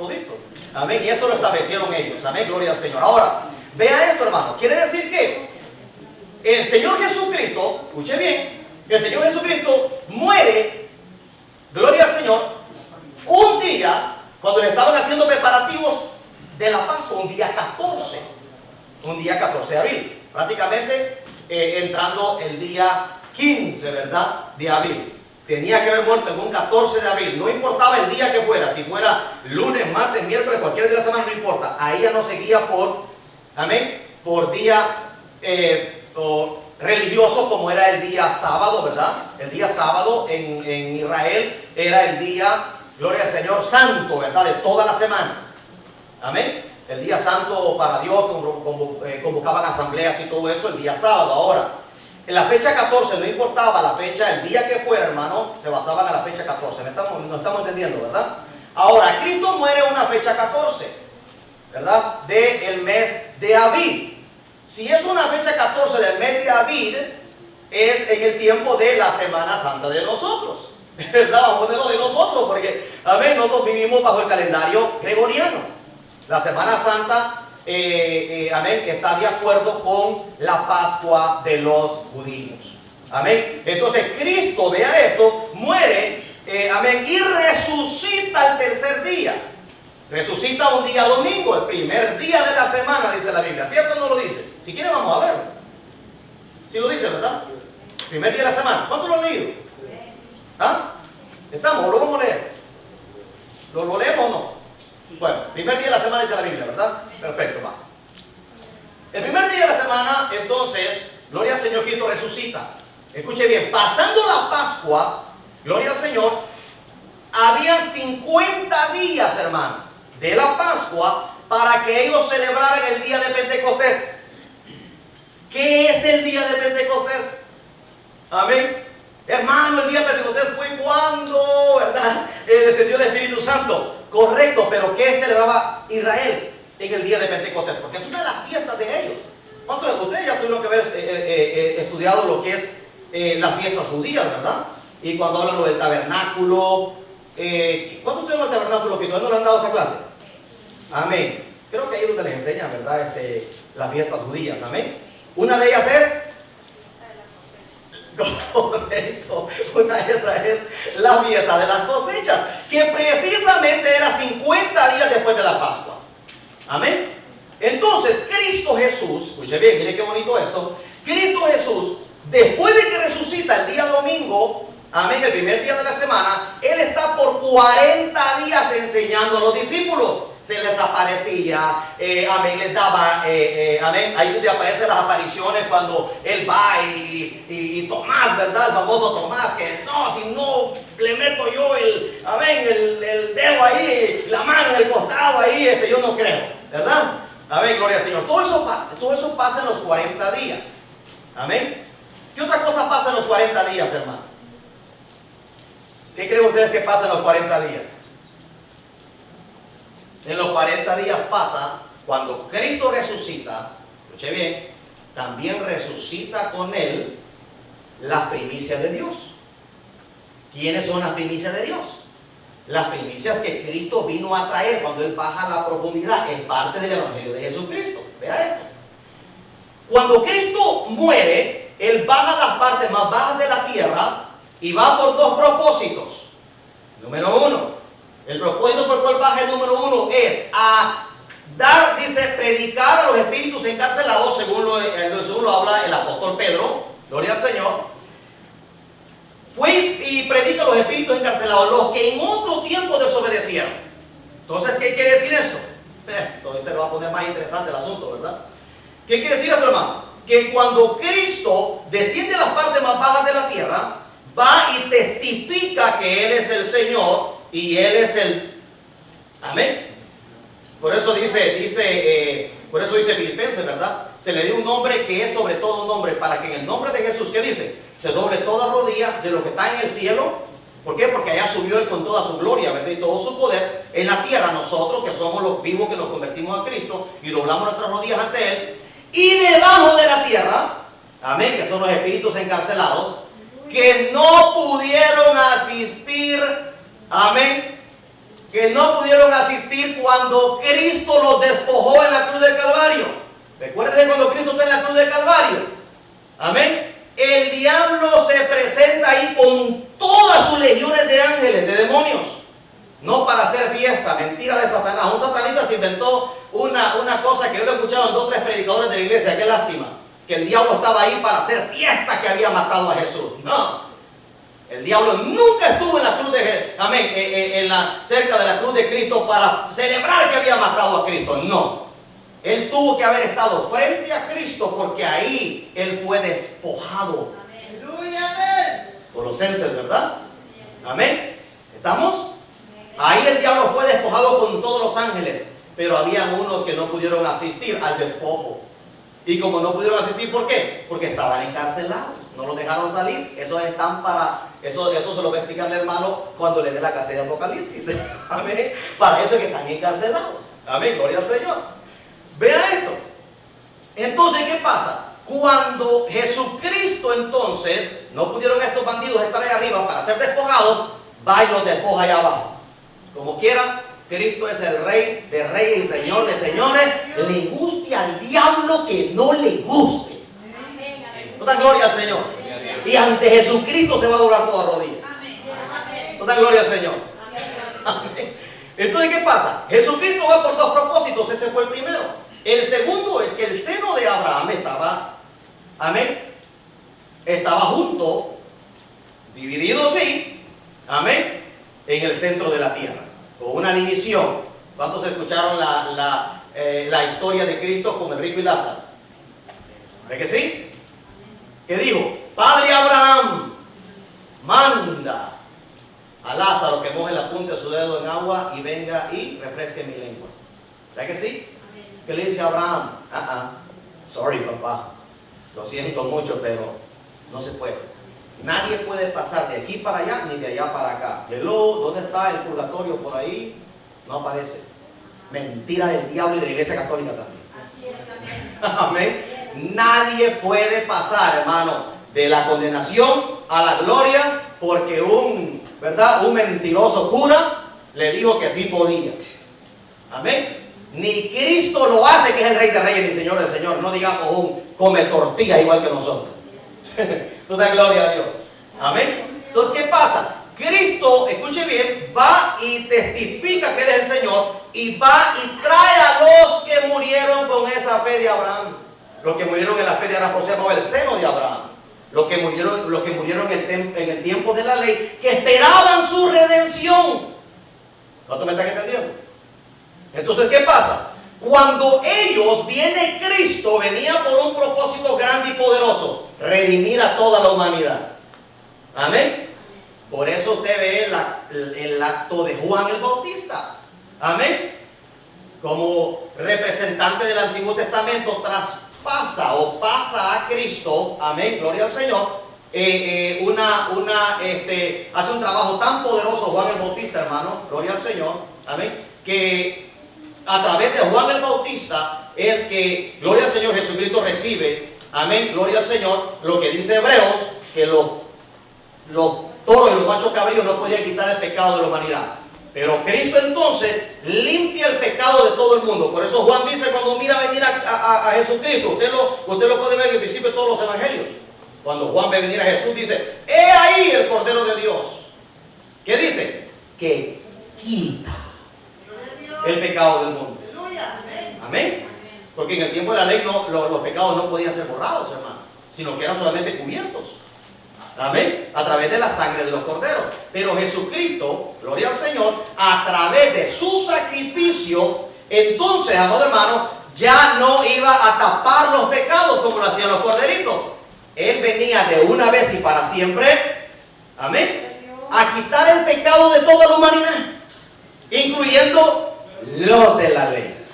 Amén, y eso lo establecieron ellos. Amén, gloria al Señor. Ahora, vea esto, hermano. Quiere decir que el Señor Jesucristo, escuche bien, el Señor Jesucristo muere, gloria al Señor, un día cuando le estaban haciendo preparativos de la Pascua, un día 14 de abril, prácticamente entrando el día 15, ¿verdad?, de abril. Tenía que haber muerto en un 14 de abril, no importaba el día que fuera, si fuera lunes, martes, miércoles, cualquier día de la semana, no importa. Ahí ya no seguía por día religioso, como era el día sábado, ¿verdad? El día sábado en Israel era el día, gloria al Señor, santo, ¿verdad?, de todas las semanas. Amén. El día santo para Dios, convocaban asambleas y todo eso el día sábado. Ahora, en la fecha 14, no importaba la fecha, el día que fuera, hermano, se basaban a la fecha 14. ¿No estamos entendiendo, verdad? Ahora, Cristo muere en una fecha 14, ¿verdad?, del mes de Abril. Si es una fecha 14 del mes de Abril, es en el tiempo de la Semana Santa de nosotros, ¿verdad? Vamos a ponerlo de nosotros, porque, amén, nosotros vivimos bajo el calendario gregoriano. La Semana Santa, amén, está de acuerdo con la Pascua de los judíos. Amén. Entonces, Cristo, vea esto, muere, amén, y resucita el tercer día. Resucita un día domingo, el primer día de la semana, dice la Biblia. ¿Cierto o no lo dice? Si quiere, vamos a verlo. Sí lo dice, ¿verdad? Primer día de la semana. ¿Cuánto lo han leído? ¿Ah? ¿Estamos? ¿O lo vamos a leer? ¿Lo leemos o no? Bueno, primer día de la semana dice la Biblia, ¿verdad? Perfecto, va. El primer día de la semana, entonces, gloria al Señor, Cristo resucita. Escuche bien, pasando la Pascua, gloria al Señor, había 50 días, hermano, de la Pascua para que ellos celebraran el día de Pentecostés. ¿Qué es el día de Pentecostés? Amén. Hermano, el día de Pentecostés fue cuando, ¿verdad?, descendió el Espíritu Santo. Correcto, pero ¿qué celebraba Israel en el día de Pentecostés? Porque es una de las fiestas de ellos. ¿Cuántos de ustedes ya tuvieron que haber estudiado lo que es las fiestas judías, verdad? Y cuando hablan lo del tabernáculo, ¿cuántos estudian el tabernáculo? ¿Que todavía no le han dado esa clase? Amén. Creo que ahí es donde les enseñan, ¿verdad?, las fiestas judías. Amén. Una de ellas es... Correcto, una de esas es la fiesta de las cosechas, que precisamente era 50 días después de la Pascua. Amén. Entonces, Cristo Jesús, escuche bien, mire qué bonito esto. Cristo Jesús, después de que resucita el día domingo, amén, el primer día de la semana, Él está por 40 días enseñando a los discípulos. se les aparecía, amén, les daba, amén. Ahí donde aparecen las apariciones cuando él va y Tomás, ¿verdad? El famoso Tomás, que no, si no le meto yo el dedo ahí, la mano en el costado ahí, yo no creo, ¿verdad? Amén, gloria al Señor. Todo eso pasa en los 40 días. Amén. ¿Qué otra cosa pasa en los 40 días, hermano? ¿Qué creen ustedes que pasa en los 40 días? En los 40 días pasa cuando Cristo resucita, escuche bien, también resucita con él las primicias de Dios. ¿Quiénes son las primicias de Dios? Las primicias que Cristo vino a traer cuando él baja a la profundidad, es parte del Evangelio de Jesucristo. Vea esto. Cuando Cristo muere, él baja las partes más bajas de la tierra y va por dos propósitos. Número uno, el propósito por el cual baja el número uno es a dar, dice, predicar a los espíritus encarcelados, según lo habla el apóstol Pedro, gloria al Señor. Fue y predica a los espíritus encarcelados, los que en otro tiempo desobedecieron. Entonces, ¿qué quiere decir esto? Entonces se va a poner más interesante el asunto, ¿verdad? ¿Qué quiere decir esto, hermano? Que cuando Cristo desciende a las partes más bajas de la tierra, va y testifica que Él es el Señor y Él es el... Amén. Por eso dice Filipenses, ¿verdad? Se le dio un nombre que es sobre todo nombre, para que en el nombre de Jesús, ¿qué dice? Se doble toda rodilla de lo que está en el cielo. ¿Por qué? Porque allá subió Él con toda su gloria, ¿verdad? Y todo su poder. En la tierra, nosotros que somos los vivos que nos convertimos a Cristo y doblamos nuestras rodillas ante Él. Y debajo de la tierra, amén, que son los espíritus encarcelados, que no pudieron asistir, amén, que no pudieron asistir cuando Cristo los despojó en la cruz del Calvario. Recuerden cuando Cristo está en la cruz del Calvario, amén, el diablo se presenta ahí con todas sus legiones de ángeles, de demonios, no para hacer fiesta, mentira de Satanás. Un satanista se inventó una cosa que yo lo he escuchado en 2 o 3 predicadores de la iglesia. Qué lástima, que el diablo estaba ahí para hacer fiesta que había matado a Jesús. No, el diablo nunca estuvo en la cruz de cerca de la cruz de Cristo para celebrar que había matado a Cristo. No, él tuvo que haber estado frente a Cristo porque ahí él fue despojado. Amén. Colosenses, ¿verdad? Amén. ¿Estamos? Ahí el diablo fue despojado con todos los ángeles, pero había unos que no pudieron asistir al despojo. Y como no pudieron asistir, ¿por qué? Porque estaban encarcelados, no los dejaron salir. Eso se lo va a explicar el hermano cuando le dé la clase de Apocalipsis. Amén. Para eso es que están encarcelados. Amén, gloria al Señor. Vea esto. Entonces, ¿qué pasa? Cuando Jesucristo entonces, no pudieron estos bandidos estar ahí arriba para ser despojados, va y los despoja allá abajo. Como quiera, Cristo es el Rey de reyes y Señor de señores. Le guste al diablo que no le guste. Toda gloria al Señor. Y ante Jesucristo se va a doblar toda rodilla. Toda gloria al Señor. Amén. Entonces, ¿qué pasa? Jesucristo va por 2 propósitos. Ese fue el primero. El segundo es que el seno de Abraham estaba, amén, estaba junto, dividido, sí, amén, en el centro de la tierra, con una división. ¿Cuántos escucharon la historia de Cristo con el rico y Lázaro? ¿Ve que sí? ¿Qué dijo? Padre Abraham, manda a Lázaro que moje la punta de su dedo en agua y venga y refresque mi lengua. ¿Ve que sí? ¿Qué le dice a Abraham? Sorry, papá, lo siento mucho, pero no se puede. Nadie puede pasar de aquí para allá ni de allá para acá. Hello, ¿dónde está el purgatorio? Por ahí no aparece. Mentira del diablo y de la iglesia católica también. Amén. Nadie puede pasar, hermano, de la condenación a la gloria porque un mentiroso cura le dijo que sí podía. Amén. Ni Cristo lo hace, que es el Rey de Reyes, ni Señor de Señores. No digamos un come tortillas igual que nosotros. Toda gloria a Dios. Amén. Entonces, ¿qué pasa? Cristo, escuche bien, va y testifica que Él es el Señor y va y trae a los que murieron con esa fe de Abraham. Los que murieron en la fe de Abraham, se llamaba el seno de Abraham. Los que murieron en el tiempo de la ley, que esperaban su redención. ¿Cuánto me están entendiendo? Entonces, ¿qué pasa? Cuando ellos, viene Cristo, venía por un propósito grande y poderoso, redimir a toda la humanidad. Amén. Por eso usted ve el acto de Juan el Bautista. Amén. Como representante del Antiguo Testamento, traspasa o pasa a Cristo. Amén. Gloria al Señor. Hace un trabajo tan poderoso Juan el Bautista, hermano. Gloria al Señor. Amén. Que a través de Juan el Bautista es que, gloria al Señor, Jesucristo recibe, amén, gloria al Señor, lo que dice Hebreos, que los toros y los machos cabríos no podían quitar el pecado de la humanidad. Pero Cristo entonces limpia el pecado de todo el mundo. Por eso Juan dice, cuando mira venir a Jesucristo, usted lo puede ver en el principio de todos los evangelios. Cuando Juan ve venir a Jesús, dice, he ahí el Cordero de Dios. ¿Qué dice? Que quita el pecado del mundo. Amén. Porque en el tiempo de la ley los pecados no podían ser borrados, hermano, sino que eran solamente cubiertos. Amén. A través de la sangre de los corderos. Pero Jesucristo, gloria al Señor, a través de su sacrificio, entonces, amado hermano, ya no iba a tapar los pecados como lo hacían los corderitos. Él venía de una vez y para siempre, amén, a quitar el pecado de toda la humanidad, incluyendo los de la ley.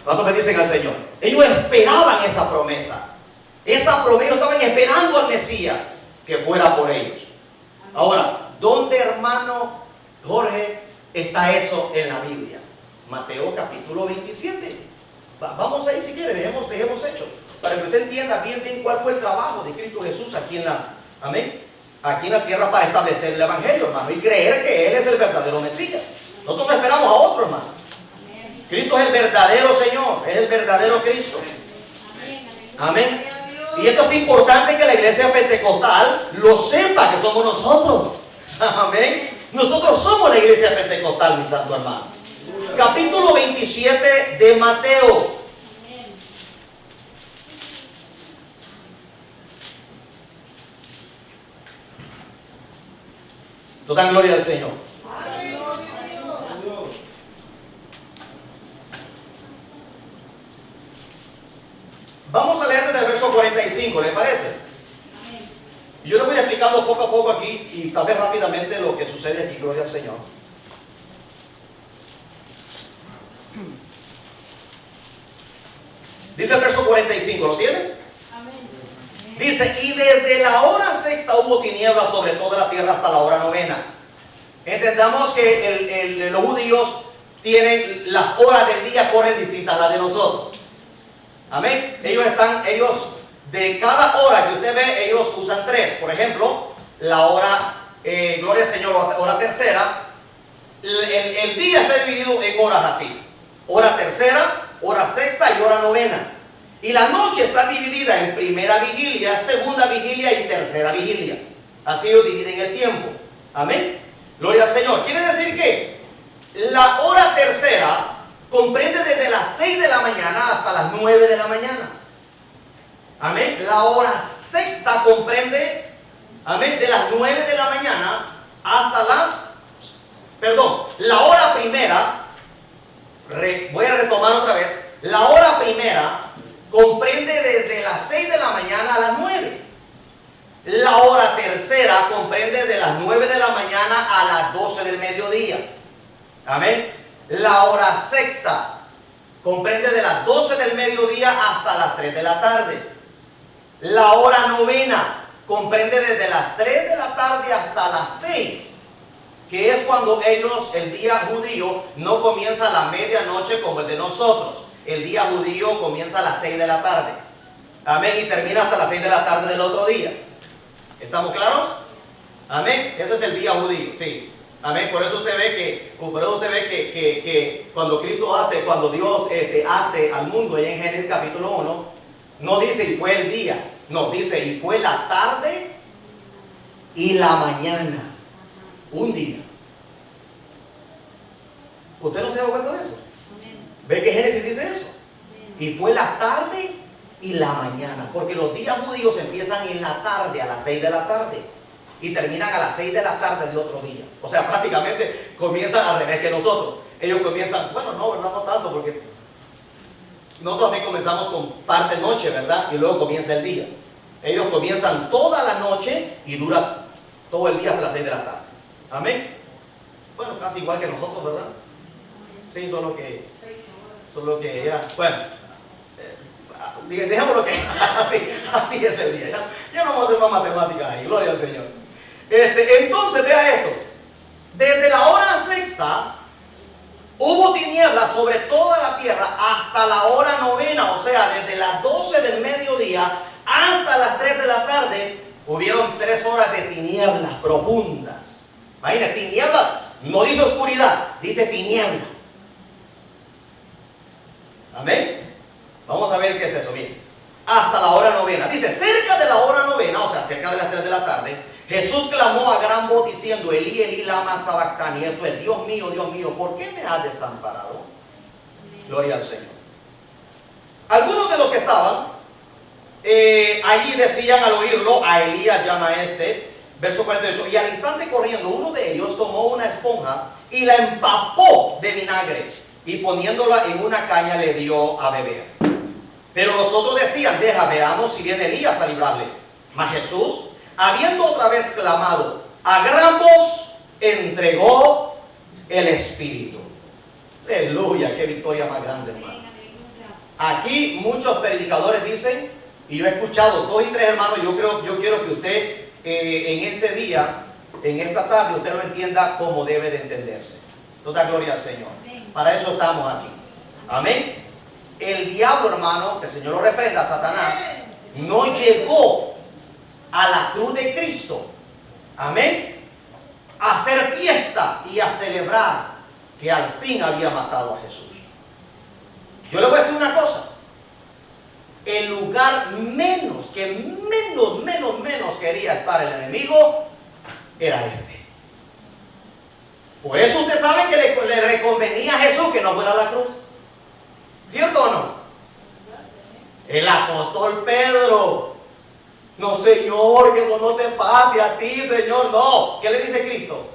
¿Cuántos me dicen al Señor? Ellos esperaban esa promesa. Esa promesa, ellos estaban esperando al Mesías que fuera por ellos. Ahora, ¿dónde, hermano Jorge, está eso en la Biblia? Mateo capítulo 27. Vamos ahí si quiere, dejemos hechos, para que usted entienda bien cuál fue el trabajo de Cristo Jesús aquí en la tierra para establecer el Evangelio, hermano, y creer que Él es el verdadero Mesías. Nosotros no esperamos a otro, hermano. Cristo es el verdadero Señor, es el verdadero Cristo. Amén. Y esto es importante que la iglesia pentecostal lo sepa, que somos nosotros. Amén. Nosotros somos la iglesia pentecostal, mi santo hermano. Capítulo 27 de Mateo. Toda gloria al Señor. Vamos a leer desde el verso 45, ¿le parece? Y yo le voy explicando poco a poco aquí y tal vez rápidamente lo que sucede aquí, gloria al Señor. Dice el verso 45, ¿lo tiene? Dice, y desde la hora sexta hubo tinieblas sobre toda la tierra hasta la hora novena. Entendamos que los judíos tienen, las horas del día corren distintas a las de nosotros. Amén. Ellos de cada hora que usted ve, ellos usan tres. Por ejemplo, la hora, gloria al Señor, hora tercera. El día está dividido en horas así. Hora tercera, hora sexta y hora novena. Y la noche está dividida en primera vigilia, segunda vigilia y tercera vigilia. Así ellos dividen el tiempo. Amén. Gloria al Señor. Quiere decir que la hora tercera comprende desde las 6 de la mañana hasta las 9 de la mañana. Amén. La hora sexta comprende, amén, de las 9 de la mañana hasta la hora primera, voy a retomar otra vez, la hora primera comprende desde las 6 de la mañana a las 9. La hora tercera comprende de las 9 de la mañana a las 12 del mediodía. Amén. La hora sexta comprende de las 12 del mediodía hasta las 3 de la tarde. La hora novena comprende desde las 3 de la tarde hasta las 6, que es cuando ellos, el día judío, no comienza a la medianoche como el de nosotros. El día judío comienza a las 6 de la tarde. Amén. Y termina hasta las 6 de la tarde del otro día. ¿Estamos claros? Amén. Ese es el día judío, sí. Amén. Por eso usted ve que cuando Dios hace al mundo, allá en Génesis capítulo 1, no dice y fue el día, no, dice y fue la tarde y la mañana. Un día. ¿Usted no se da cuenta de eso? ¿Ve que Génesis dice eso? Y fue la tarde y la mañana, porque los días judíos empiezan en la tarde, a las 6 de la tarde. y terminan a las 6 de la tarde de otro día. O sea, prácticamente comienzan al revés que nosotros. Ellos comienzan, bueno, no, ¿verdad? No tanto, porque nosotros también comenzamos con parte noche, ¿verdad? Y luego comienza el día. Ellos comienzan toda la noche y dura todo el día hasta las 6 de la tarde. Amén. Bueno, casi igual que nosotros, ¿verdad? Sí, solo que ya, bueno, dejémoslo que así es el día. Ya no vamos a hacer más matemáticas ahí, gloria al Señor. Entonces, vea esto. Desde la hora sexta hubo tinieblas sobre toda la tierra hasta la hora novena, o sea, desde las 12 del mediodía hasta las 3 de la tarde, hubieron 3 horas de tinieblas profundas. Imagínate, tinieblas, no dice oscuridad, dice tinieblas. Amén. Vamos a ver qué es eso, bien. Hasta la hora novena. Dice, cerca de la hora novena, o sea, cerca de las 3 de la tarde, Jesús clamó a gran voz diciendo, Elí, Elí, lama sabactani. Esto es, Dios mío, ¿por qué me has desamparado? Gloria al Señor. Algunos de los que estaban allí decían al oírlo, a Elías llama verso 48, y al instante corriendo, uno de ellos tomó una esponja y la empapó de vinagre, y poniéndola en una caña le dio a beber. Pero los otros decían, veamos si viene Elías a librarle. Mas Jesús, habiendo otra vez clamado a gran voz, entregó el Espíritu. Aleluya, qué victoria más grande, hermano. Aquí muchos predicadores dicen, y yo he escuchado 2 y 3 hermanos, yo quiero que usted en este día, en esta tarde, usted lo entienda como debe de entenderse. Toda gloria al Señor. Para eso estamos aquí. Amén. El diablo, hermano, que el Señor lo reprenda, Satanás, no llegó a la cruz de Cristo, amén, a hacer fiesta y a celebrar que al fin había matado a Jesús. Yo le voy a decir una cosa. El lugar menos quería estar el enemigo era este. Por eso usted sabe que le reconvenía a Jesús que no fuera a la cruz. ¿Cierto o no? El apóstol Pedro, no, Señor, que eso no te pase a ti, Señor. No, ¿qué le dice Cristo?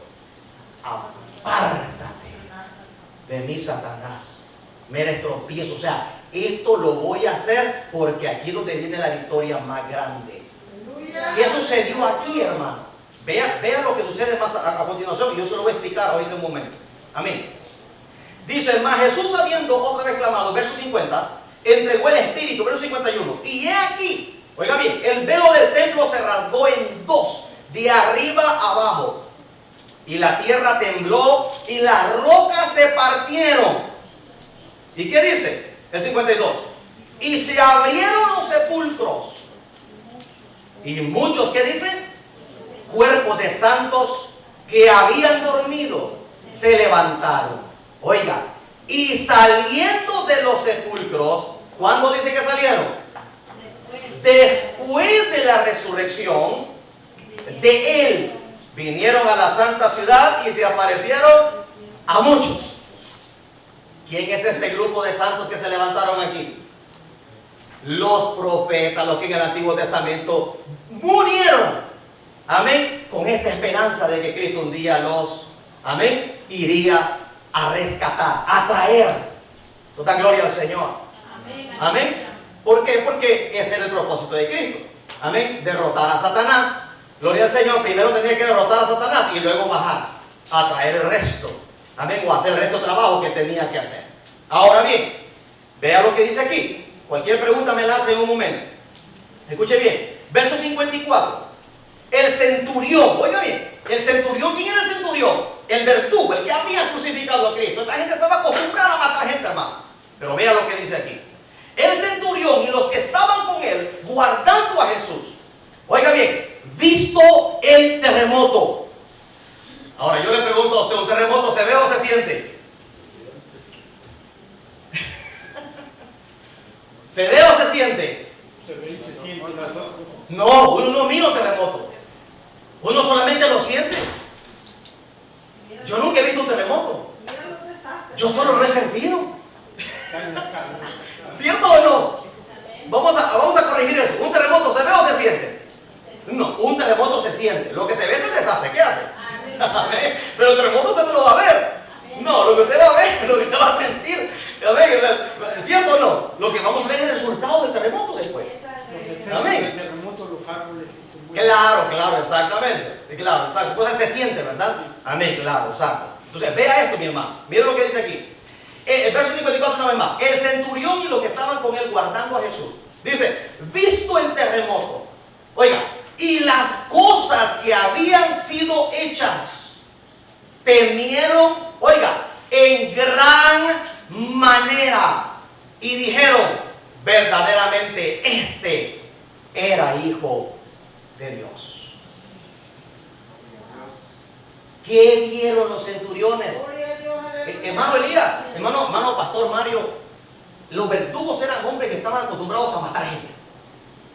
Apártate de mí, Satanás. Me eres tropiezo. O sea, esto lo voy a hacer porque aquí es donde viene la victoria más grande. ¿Qué sucedió aquí, hermano? Vea lo que sucede más a continuación y yo se lo voy a explicar ahorita en un momento. Amén. Dice, mas Jesús habiendo otra vez clamado, verso 50, entregó el Espíritu, verso 51. Y he aquí, oiga bien, el velo del templo se rasgó en 2, de arriba a abajo. Y la tierra tembló y las rocas se partieron. ¿Y qué dice? El 52. Y se abrieron los sepulcros. Y muchos, ¿qué dicen? Cuerpos de santos que habían dormido se levantaron. Oiga, y saliendo de los sepulcros, ¿cuándo dice que salieron? Después de la resurrección de él, vinieron a la santa ciudad y se aparecieron a muchos. ¿Quién es este grupo de santos que se levantaron aquí? Los profetas, los que en el Antiguo Testamento murieron. Amén. Con esta esperanza de que Cristo un día los, amén, iría a rescatar, a traer. Toda gloria al Señor. Amén. Amén. ¿Por qué? Porque ese era el propósito de Cristo. Amén. Derrotar a Satanás. Gloria al Señor. Primero tenía que derrotar a Satanás y luego bajar a traer el resto. Amén. O hacer el resto de trabajo que tenía que hacer. Ahora bien, vea lo que dice aquí. Cualquier pregunta me la hace en un momento. Escuche bien. Verso 54. El centurión, oiga bien, el centurión, ¿quién era el centurión? El verdugo, el que había crucificado a Cristo. Esta gente estaba acostumbrada a matar gente, hermano. Pero vea lo que dice aquí. El centurión y los que estaban con él, guardando a Jesús. Oiga bien, visto el terremoto. Ahora yo le pregunto a usted, ¿un terremoto se ve o se siente? ¿Se ve o se siente? Se ve y se siente. No, uno no mira un terremoto. Uno solamente lo siente. Yo nunca he visto un terremoto. Yo solo lo he sentido. ¿Cierto o no? Vamos a corregir eso. ¿Un terremoto se ve o se siente? No, un terremoto se siente. siente. Lo que se ve es el desastre. ¿Qué hace? Amén. Pero el terremoto usted no lo va a ver. No, lo que usted va a ver, lo que usted va a sentir. Amén. ¿Cierto o no? Lo que vamos a ver es el resultado del terremoto después. Amén. El terremoto, los árboles. Claro, claro, exactamente. Claro, exacto. Entonces se siente, ¿verdad? Amén, claro, exacto. Entonces vea esto, mi hermano. Mire lo que dice aquí. El verso 54 una vez más. El centurión y los que estaban con él guardando a Jesús. Dice, visto el terremoto. Oiga, y las cosas que habían sido hechas, temieron, oiga, en gran manera. Y dijeron, verdaderamente este era hijo de Dios. ¿Qué vieron los centuriones? Hermano Elías, hermano Pastor Mario, los verdugos eran hombres que estaban acostumbrados a matar gente.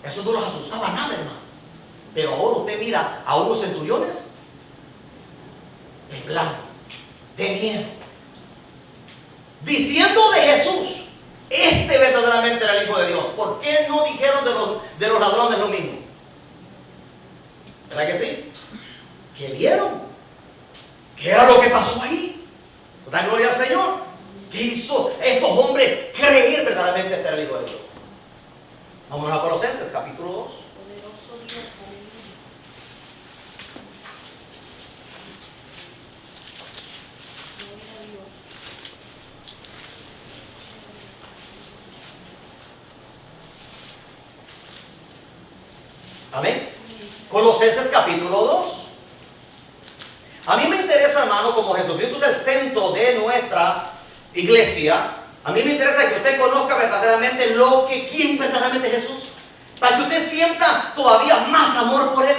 Eso no los asustaba nada, hermano. Pero ahora usted mira a unos centuriones temblando, de miedo, diciendo de Jesús, este verdaderamente era el Hijo de Dios. ¿Por qué no dijeron de los ladrones lo mismo? ¿Verdad que sí? ¿Qué vieron? ¿Qué era lo que pasó ahí? ¿Da gloria al Señor? ¿Qué hizo estos hombres creer verdaderamente este era el Hijo de Dios? Vamos a Colosenses, capítulo 2. Amén. Colosenses capítulo 2. A mí me interesa, hermano, como Jesucristo es el centro de nuestra iglesia, a mí me interesa que usted conozca verdaderamente quién verdaderamente es Jesús, para que usted sienta todavía más amor por Él.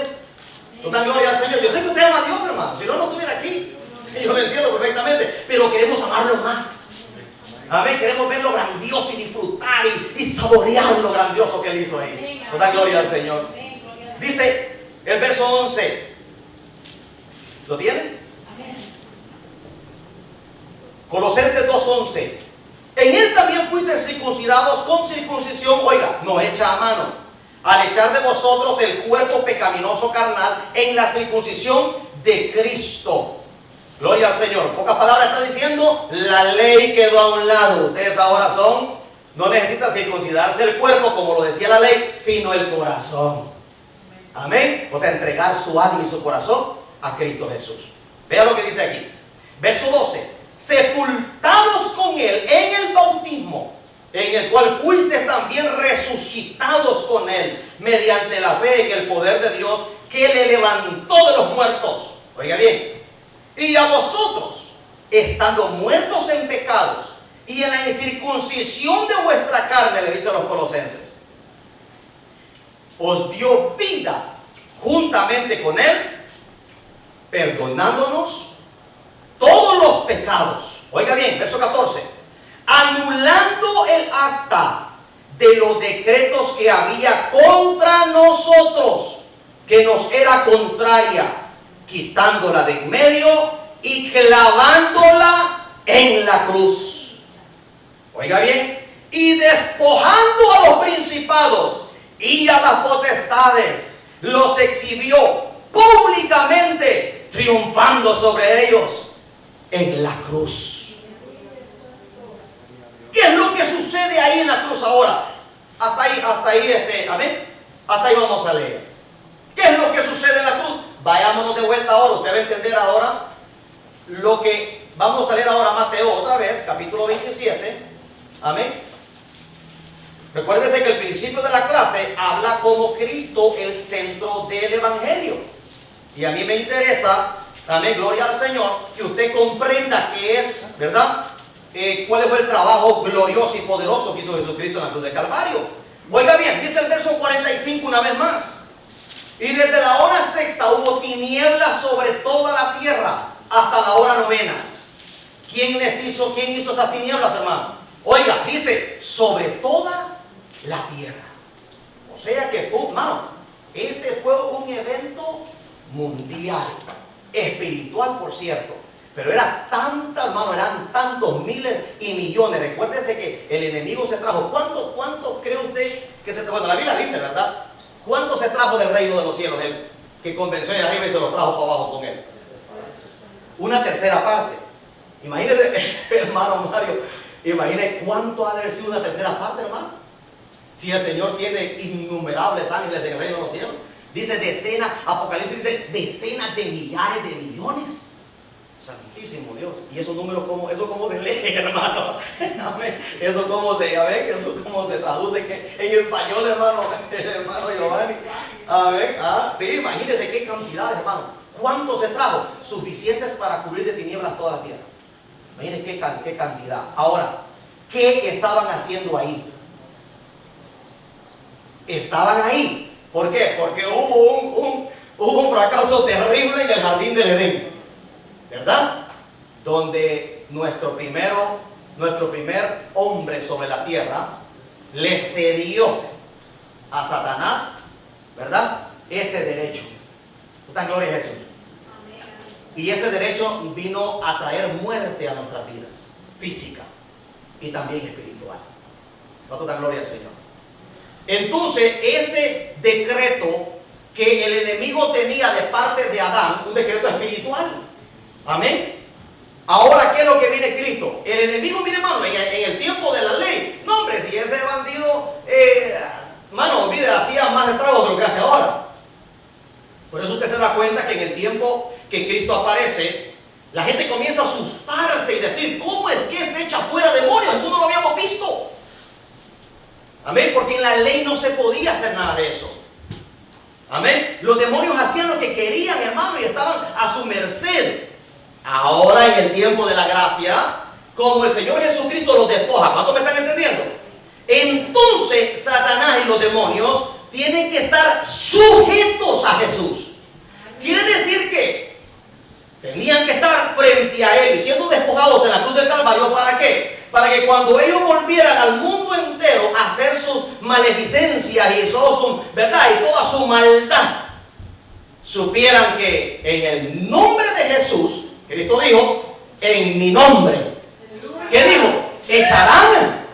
No dan gloria al Señor. Yo sé que usted ama a Dios, hermano, si no, no estuviera aquí. Y yo lo entiendo perfectamente, pero queremos amarlo más. Amén, queremos ver lo grandioso y disfrutar y saborear lo grandioso que Él hizo ahí. No dan gloria al Señor. Dice el verso 11. ¿Lo tienen? Colosenses 2:11. En él también fuisteis circuncidados con circuncisión, oiga, no hecha a mano, al echar de vosotros el cuerpo pecaminoso carnal en la circuncisión de Cristo. Gloria al Señor. En pocas palabras está diciendo, la ley quedó a un lado. Ustedes ahora no necesitan circuncidarse el cuerpo como lo decía la ley, sino el corazón. Amén. O sea, entregar su alma y su corazón a Cristo Jesús. Vea lo que dice aquí. Verso 12. Sepultados con Él en el bautismo, en el cual fuiste también resucitados con Él, mediante la fe en el poder de Dios que le levantó de los muertos. Oiga bien. Y a vosotros, estando muertos en pecados y en la incircuncisión de vuestra carne, le dice a los colosenses, os dio vida juntamente con Él, perdonándonos todos los pecados. Oiga bien, verso 14. Anulando el acta de los decretos que había contra nosotros, que nos era contraria, quitándola de en medio y clavándola en la cruz. Oiga bien, y despojando a los principados y a las potestades, los exhibió públicamente, triunfando sobre ellos en la cruz. ¿Qué es lo que sucede ahí en la cruz ahora? Hasta ahí, amén. Hasta ahí vamos a leer. ¿Qué es lo que sucede en la cruz? Vayámonos de vuelta ahora. Usted va a entender ahora lo que vamos a leer ahora. Mateo otra vez, capítulo 27. Amén. Recuérdese que el principio de la clase habla como Cristo el centro del Evangelio. Y a mí me interesa, amén, gloria al Señor, que usted comprenda qué es, ¿verdad? Cuál fue el trabajo glorioso y poderoso que hizo Jesucristo en la cruz del Calvario. Oiga bien, dice el verso 45 una vez más. Y desde la hora sexta hubo tinieblas sobre toda la tierra hasta la hora novena. ¿Quién hizo esas tinieblas, hermano? Oiga, dice, sobre toda la tierra. O sea que, hermano, ese fue un evento mundial, espiritual, por cierto. Pero era tanta, hermano, eran tantos miles y millones. Recuérdese que el enemigo se trajo. ¿Cuánto cree usted que se trajo? Bueno, la Biblia dice, ¿verdad? ¿Cuánto se trajo del reino de los cielos él? que convenció allá arriba y se lo trajo para abajo con él. Una tercera parte. Imagínese, hermano Mario, imagínese cuánto ha de haber sido una tercera parte, hermano. Si el Señor tiene innumerables ángeles en el reino de los cielos. Dice decenas, Apocalipsis dice decenas de millares de millones. Santísimo Dios. Y esos números, eso cómo se lee, hermano. Amén. Eso cómo se traduce en español, hermano. Hermano Giovanni. Amén. Sí, imagínense qué cantidades, hermano. ¿Cuánto se trajo? Suficientes para cubrir de tinieblas toda la tierra. Imagínense qué cantidad. Ahora, ¿qué estaban haciendo ahí? Estaban ahí. ¿Por qué? Porque hubo un fracaso terrible en el jardín del Edén. ¿Verdad? Donde nuestro primer hombre sobre la tierra le cedió a Satanás, ¿verdad? Ese derecho. ¿Puta gloria a Jesús? Y ese derecho vino a traer muerte a nuestras vidas, física y también espiritual. ¿Cuánto da gloria al Señor? Entonces, ese decreto que el enemigo tenía de parte de Adán, un decreto espiritual. Amén. Ahora, ¿qué es lo que viene Cristo? El enemigo, mire, hermano, en el tiempo de la ley, no, hombre, si ese bandido, hermano, mire, hacía más estragos que lo que hace ahora. Por eso usted se da cuenta que en el tiempo que Cristo aparece, la gente comienza a asustarse y decir, ¿cómo es que se echa fuera demonios? Eso no lo habíamos visto. Amén, porque en la ley no se podía hacer nada de eso. Amén. Los demonios hacían lo que querían, hermano, y estaban a su merced. Ahora, en el tiempo de la gracia, como el Señor Jesucristo los despoja, ¿cuántos me están entendiendo? Entonces, Satanás y los demonios tienen que estar sujetos a Jesús. Quiere decir que tenían que estar frente a Él y siendo despojados en la cruz del Calvario. ¿Para qué? Para que cuando ellos volvieran al mundo entero a hacer sus maleficencias y ¿verdad? Y toda su maldad, supieran que en el nombre de Jesús, Cristo dijo, en mi nombre. ¿Qué dijo? Echarán.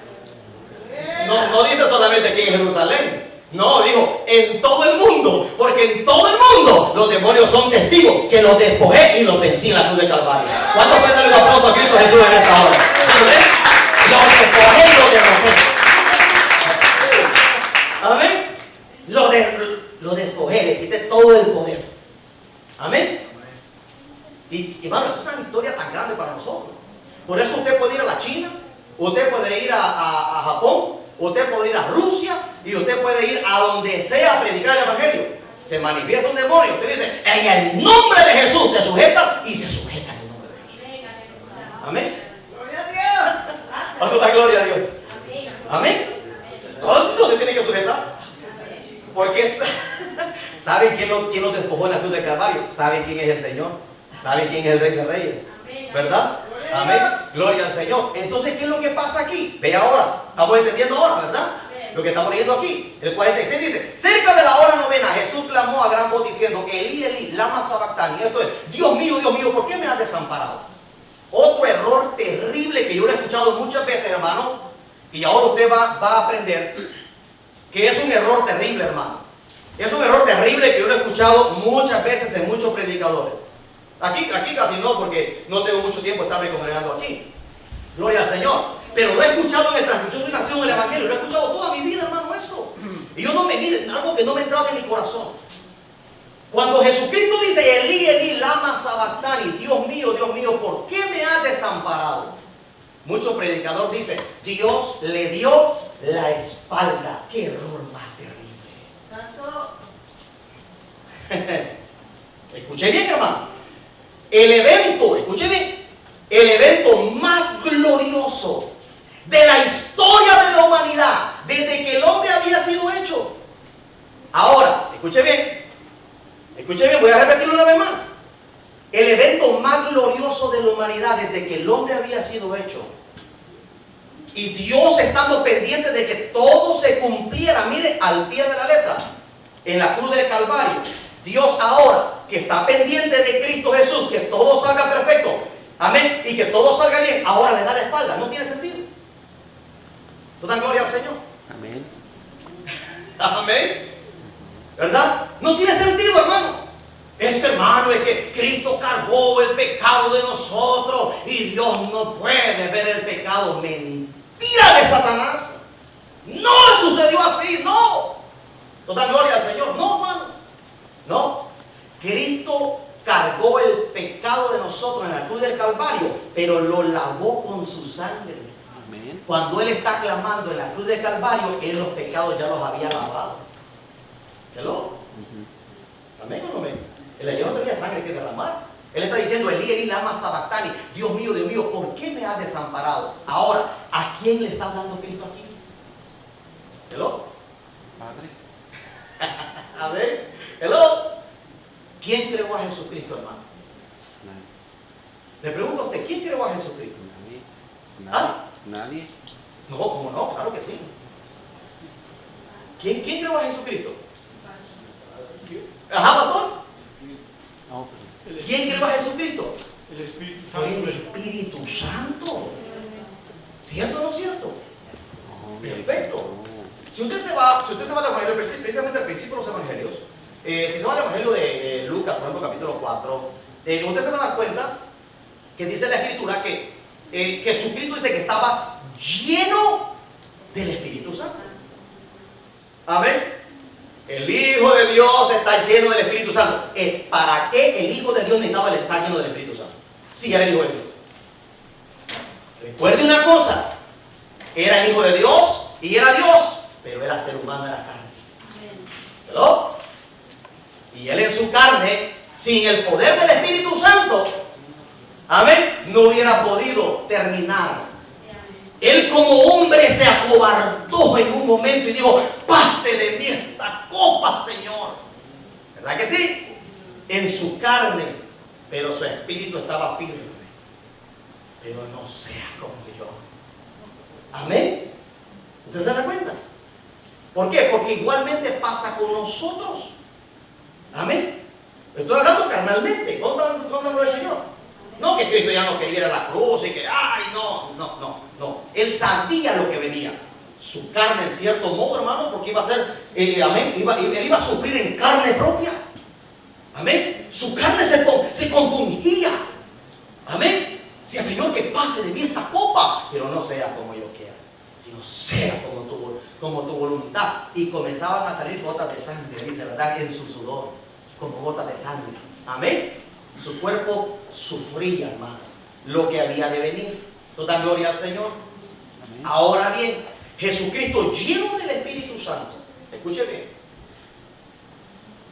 No dice solamente aquí en Jerusalén. No, dijo, en todo el mundo. Porque en todo el mundo los demonios son testigos que los despojé y los vencí en la cruz del Calvario. ¿Cuántos pueden darle un aplauso a Cristo Jesús en esta hora? ¿Amén? Los despojé y los derroté. Amén. Lo despojé, le quité todo el poder. Amén. Y hermano, es una victoria tan grande para nosotros. Por eso usted puede ir a la China, usted puede ir a Japón, usted puede ir a Rusia y usted puede ir a donde sea a predicar el evangelio. Se manifiesta un demonio, usted dice, en el nombre de Jesús te sujeta y se sujeta en el nombre de Jesús. Amén. Gloria a Dios. ¿Cuánto da gloria a Dios? Amén. ¿Cuánto se tiene que sujetar? Porque ¿saben quién nos despojó en la cruz del Calvario? ¿Saben quién es el Señor? ¿Saben quién es el Rey de Reyes? ¿Verdad? Amén. Gloria al Señor. Entonces, ¿qué es lo que pasa aquí? Ve ahora. Estamos entendiendo ahora, ¿verdad? Lo que estamos leyendo aquí. El 46 dice, cerca de la hora novena, Jesús clamó a gran voz diciendo, Elí, Elí, lama sabactani. Esto es, Dios mío, ¿por qué me has desamparado? Otro error terrible que yo lo he escuchado muchas veces, hermano. Y ahora usted va a aprender que es un error terrible, hermano. Es un error terrible que yo lo he escuchado muchas veces en muchos predicadores. Aquí casi no, porque no tengo mucho tiempo de estarme congregando aquí. Gloria al Señor. Pero lo he escuchado en el transmisión de nación del Evangelio. Lo he escuchado toda mi vida, hermano, esto. Y yo no me mire, algo que no me entraba en mi corazón. Cuando Jesucristo dice, Elí, Elí, lama sabactani, Dios mío, ¿por qué me has desamparado? Muchos predicadores dicen, Dios le dio la espalda. ¡Qué error más terrible! Escuche bien, hermano. El evento, escuche bien, el evento más glorioso de la historia de la humanidad, desde que el hombre había sido hecho. Ahora, escuche bien, voy a repetirlo una vez más. El evento más glorioso de la humanidad, desde que el hombre había sido hecho. Y Dios estando pendiente de que todo se cumpliera, mire, al pie de la letra, en la cruz del Calvario. Dios ahora, que está pendiente de Cristo Jesús, que todo salga perfecto, amén, y que todo salga bien, ahora le da la espalda. No tiene sentido. ¿Tú dan gloria al Señor? Amén. Amén. ¿Verdad? No tiene sentido, hermano. Es que, hermano, es que Cristo cargó el pecado de nosotros y Dios no puede ver el pecado. Mentira de Satanás. No sucedió así, no. Toda gloria al Señor. No, hermano. No. Cristo cargó el pecado de nosotros en la cruz del Calvario, pero lo lavó con su sangre. Amén. Cuando Él está clamando en la cruz del Calvario, Él los pecados ya los había lavado. ¿Hello? Amén o no amén. El no tenía sangre que derramar. Él está diciendo, Elí, Elí, lama sabactani. Dios mío, ¿por qué me has desamparado? Ahora, ¿a quién le está hablando Cristo aquí? ¿Hello? Padre. Amén. ¿Hello? ¿Quién creó a Jesucristo, hermano? Nadie. Le pregunto a usted, ¿quién creó a Jesucristo? Nadie. ¿Ah? Nadie. No, ¿cómo no? Claro que sí. ¿Quién creó a Jesucristo? Ajá, pastor. No, pero ¿Quién creó a Jesucristo? El Espíritu Fue el Santo. Espíritu Santo. ¿Cierto o no cierto? no, Perfecto. no. Si usted se va al Evangelio, precisamente al principio de los Evangelios, si se va al Evangelio de Lucas, por ejemplo, capítulo 4, usted se va a dar cuenta que dice la Escritura que Jesucristo dice que estaba lleno del Espíritu Santo. Amén. El Hijo de Dios está lleno del Espíritu Santo. ¿Para qué el Hijo de Dios necesitaba estar lleno del Espíritu Santo? Si era el Hijo de Dios. Recuerde una cosa, era el Hijo de Dios y era Dios, pero era ser humano, era carne. ¿Verdad? Y Él en su carne, sin el poder del Espíritu Santo, amén, no hubiera podido terminar. Él como hombre se acobardó en un momento y dijo, pase de mí esta copa, Señor. ¿Verdad que sí? En su carne, pero su espíritu estaba firme. Pero no sea como yo. Amén. ¿Usted se da cuenta? ¿Por qué? Porque igualmente pasa con nosotros. Amén. Estoy hablando carnalmente. ¿Cómo el Señor? No que Cristo ya no quería ir a la cruz y que, ay, no. Él sabía lo que venía. Su carne, en cierto modo, hermano, porque iba a ser, amén, él iba a sufrir en carne propia. Amén. Su carne se compungía. Amén. Si el Señor, que pase de mí esta copa, pero no sea como yo quiera, sino sea como tu voluntad. Y comenzaban a salir gotas de sangre, dice, ¿verdad? En su sudor, como gotas de sangre. Amén. Su cuerpo sufría, hermano, lo que había de venir. Toda gloria al Señor. Amén. Ahora bien, Jesucristo lleno del Espíritu Santo. Escuche bien.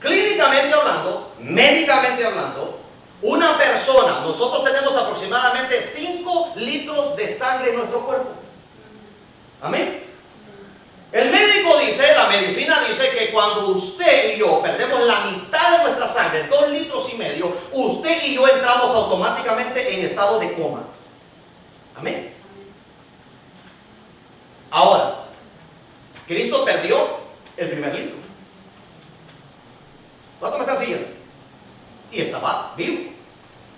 Clínicamente hablando, médicamente hablando, una persona, nosotros tenemos aproximadamente 5 litros de sangre en nuestro cuerpo. Amén. El médico dice, la medicina dice que cuando usted y yo perdemos la mitad de nuestra sangre, 2,5 litros, usted y yo entramos automáticamente en estado de coma. Amén. Ahora, Cristo perdió el primer litro. ¿Cuánto me están siguiendo? Y estaba vivo.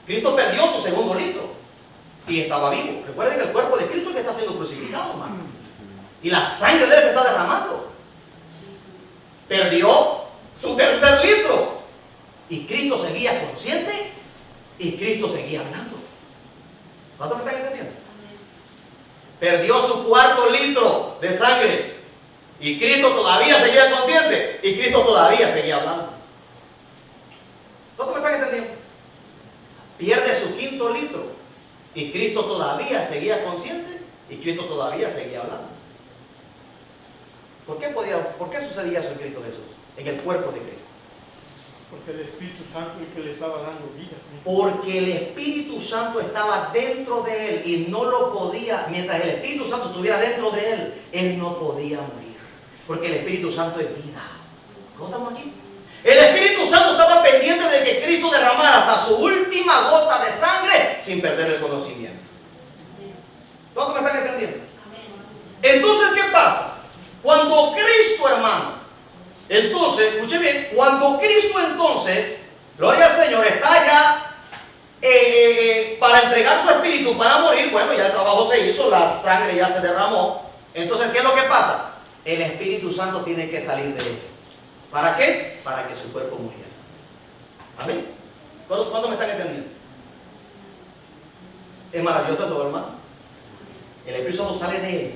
Cristo perdió su segundo litro y estaba vivo. Recuerden que el cuerpo de Cristo es el que está siendo crucificado, hermano. Y la sangre de Él se está derramando. Perdió su tercer litro. Y Cristo seguía consciente y Cristo seguía hablando. ¿Cuánto me están entendiendo? Perdió su cuarto litro de sangre y Cristo todavía seguía consciente y Cristo todavía seguía hablando. ¿Cuánto me están entendiendo? Pierde su quinto litro y Cristo todavía seguía consciente y Cristo todavía seguía hablando. ¿Por qué sucedía eso en Cristo Jesús? En el cuerpo de Cristo. Porque el Espíritu Santo es el que le estaba dando vida. Porque el Espíritu Santo estaba dentro de Él y no lo podía, mientras el Espíritu Santo estuviera dentro de Él, Él no podía morir. Porque el Espíritu Santo es vida. ¿No estamos aquí? El Espíritu Santo estaba pendiente de que Cristo derramara hasta su última gota de sangre sin perder el conocimiento. ¿Cuánto me están entendiendo? Entonces, ¿qué pasa? Cuando Cristo, hermano, entonces, escuche bien, cuando Cristo entonces, gloria al Señor, está ya para entregar su espíritu para morir, bueno, ya el trabajo se hizo, la sangre ya se derramó. Entonces, ¿qué es lo que pasa? El Espíritu Santo tiene que salir de él. ¿Para qué? Para que su cuerpo muriera. Amén. ¿Cuántos me están entendiendo? Es maravilloso eso, hermano. El Espíritu Santo sale de él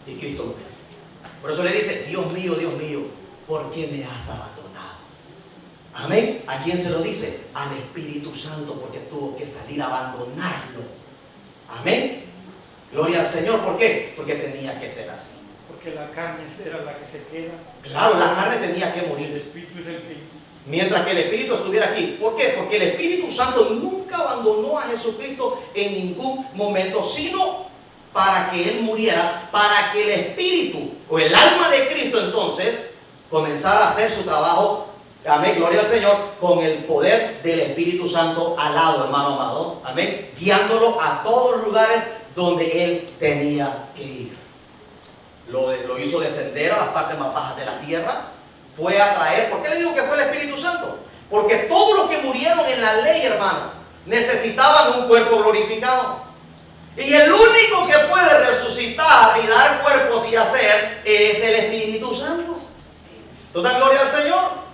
y Cristo muere. Por eso le dice, Dios mío, ¿por qué me has abandonado? Amén. ¿A quién se lo dice? Al Espíritu Santo, porque tuvo que salir a abandonarlo. Amén. Gloria al Señor. ¿Por qué? Porque tenía que ser así. Porque la carne era la que se queda. Claro, la carne tenía que El morir. Espíritu es el que... Mientras que el Espíritu estuviera aquí. ¿Por qué? Porque el Espíritu Santo nunca abandonó a Jesucristo en ningún momento, sino para que Él muriera, para que el Espíritu o el alma de Cristo entonces comenzara a hacer su trabajo. Amén, gloria al Señor, con el poder del Espíritu Santo al lado, hermano amado. Amén, guiándolo a todos los lugares donde Él tenía que ir. Lo hizo descender a las partes más bajas de la tierra. Fue a traer, ¿por qué le digo que fue el Espíritu Santo? Porque todos los que murieron en la ley, hermano, necesitaban un cuerpo glorificado. Y el único que puede resucitar y dar cuerpos y hacer es el Espíritu Santo. Toda gloria al Señor.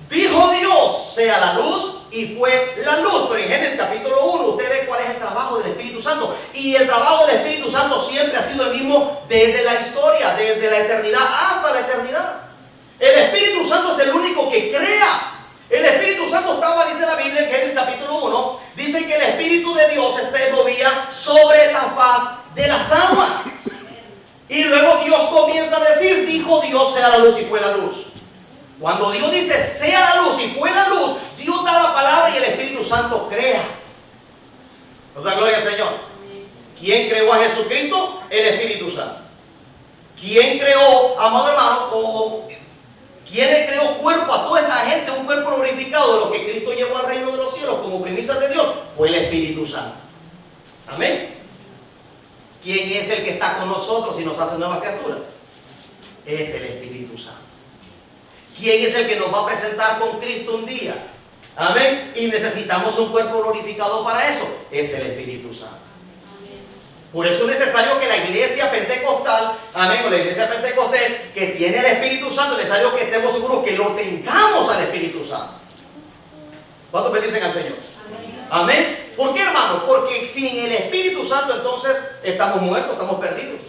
Dijo Dios, sea la luz, y fue la luz. Pero en Génesis capítulo 1 usted ve cuál es el trabajo del Espíritu Santo. Y el trabajo del Espíritu Santo siempre ha sido el mismo desde la historia, desde la eternidad hasta la eternidad. El Espíritu Santo es el único que crea. El Espíritu Santo estaba, dice la Biblia en Génesis capítulo 1, dice que el Espíritu de Dios se movía sobre la faz de las aguas. Y luego Dios comienza a decir, dijo Dios, sea la luz, y fue la luz. Cuando Dios dice, sea la luz, y fue la luz, Dios da la palabra y el Espíritu Santo crea. ¿Nos gloria al Señor? ¿Quién creó a Jesucristo? El Espíritu Santo. ¿Quién creó, amado hermano, ¿quién le creó cuerpo a toda esta gente, un cuerpo glorificado de lo que Cristo llevó al reino de los cielos como primicias de Dios? Fue el Espíritu Santo. Amén. ¿Quién es el que está con nosotros y nos hace nuevas criaturas? Es el Espíritu Santo. ¿Quién es el que nos va a presentar con Cristo un día? Amén. Y necesitamos un cuerpo glorificado para eso. Es el Espíritu Santo. Por eso es necesario que la iglesia pentecostal, amén, o la iglesia pentecostal que tiene el Espíritu Santo, es necesario que estemos seguros que lo tengamos al Espíritu Santo. ¿Cuántos bendicen al Señor? Amén. ¿Por qué, hermano? Porque sin el Espíritu Santo entonces estamos muertos, estamos perdidos.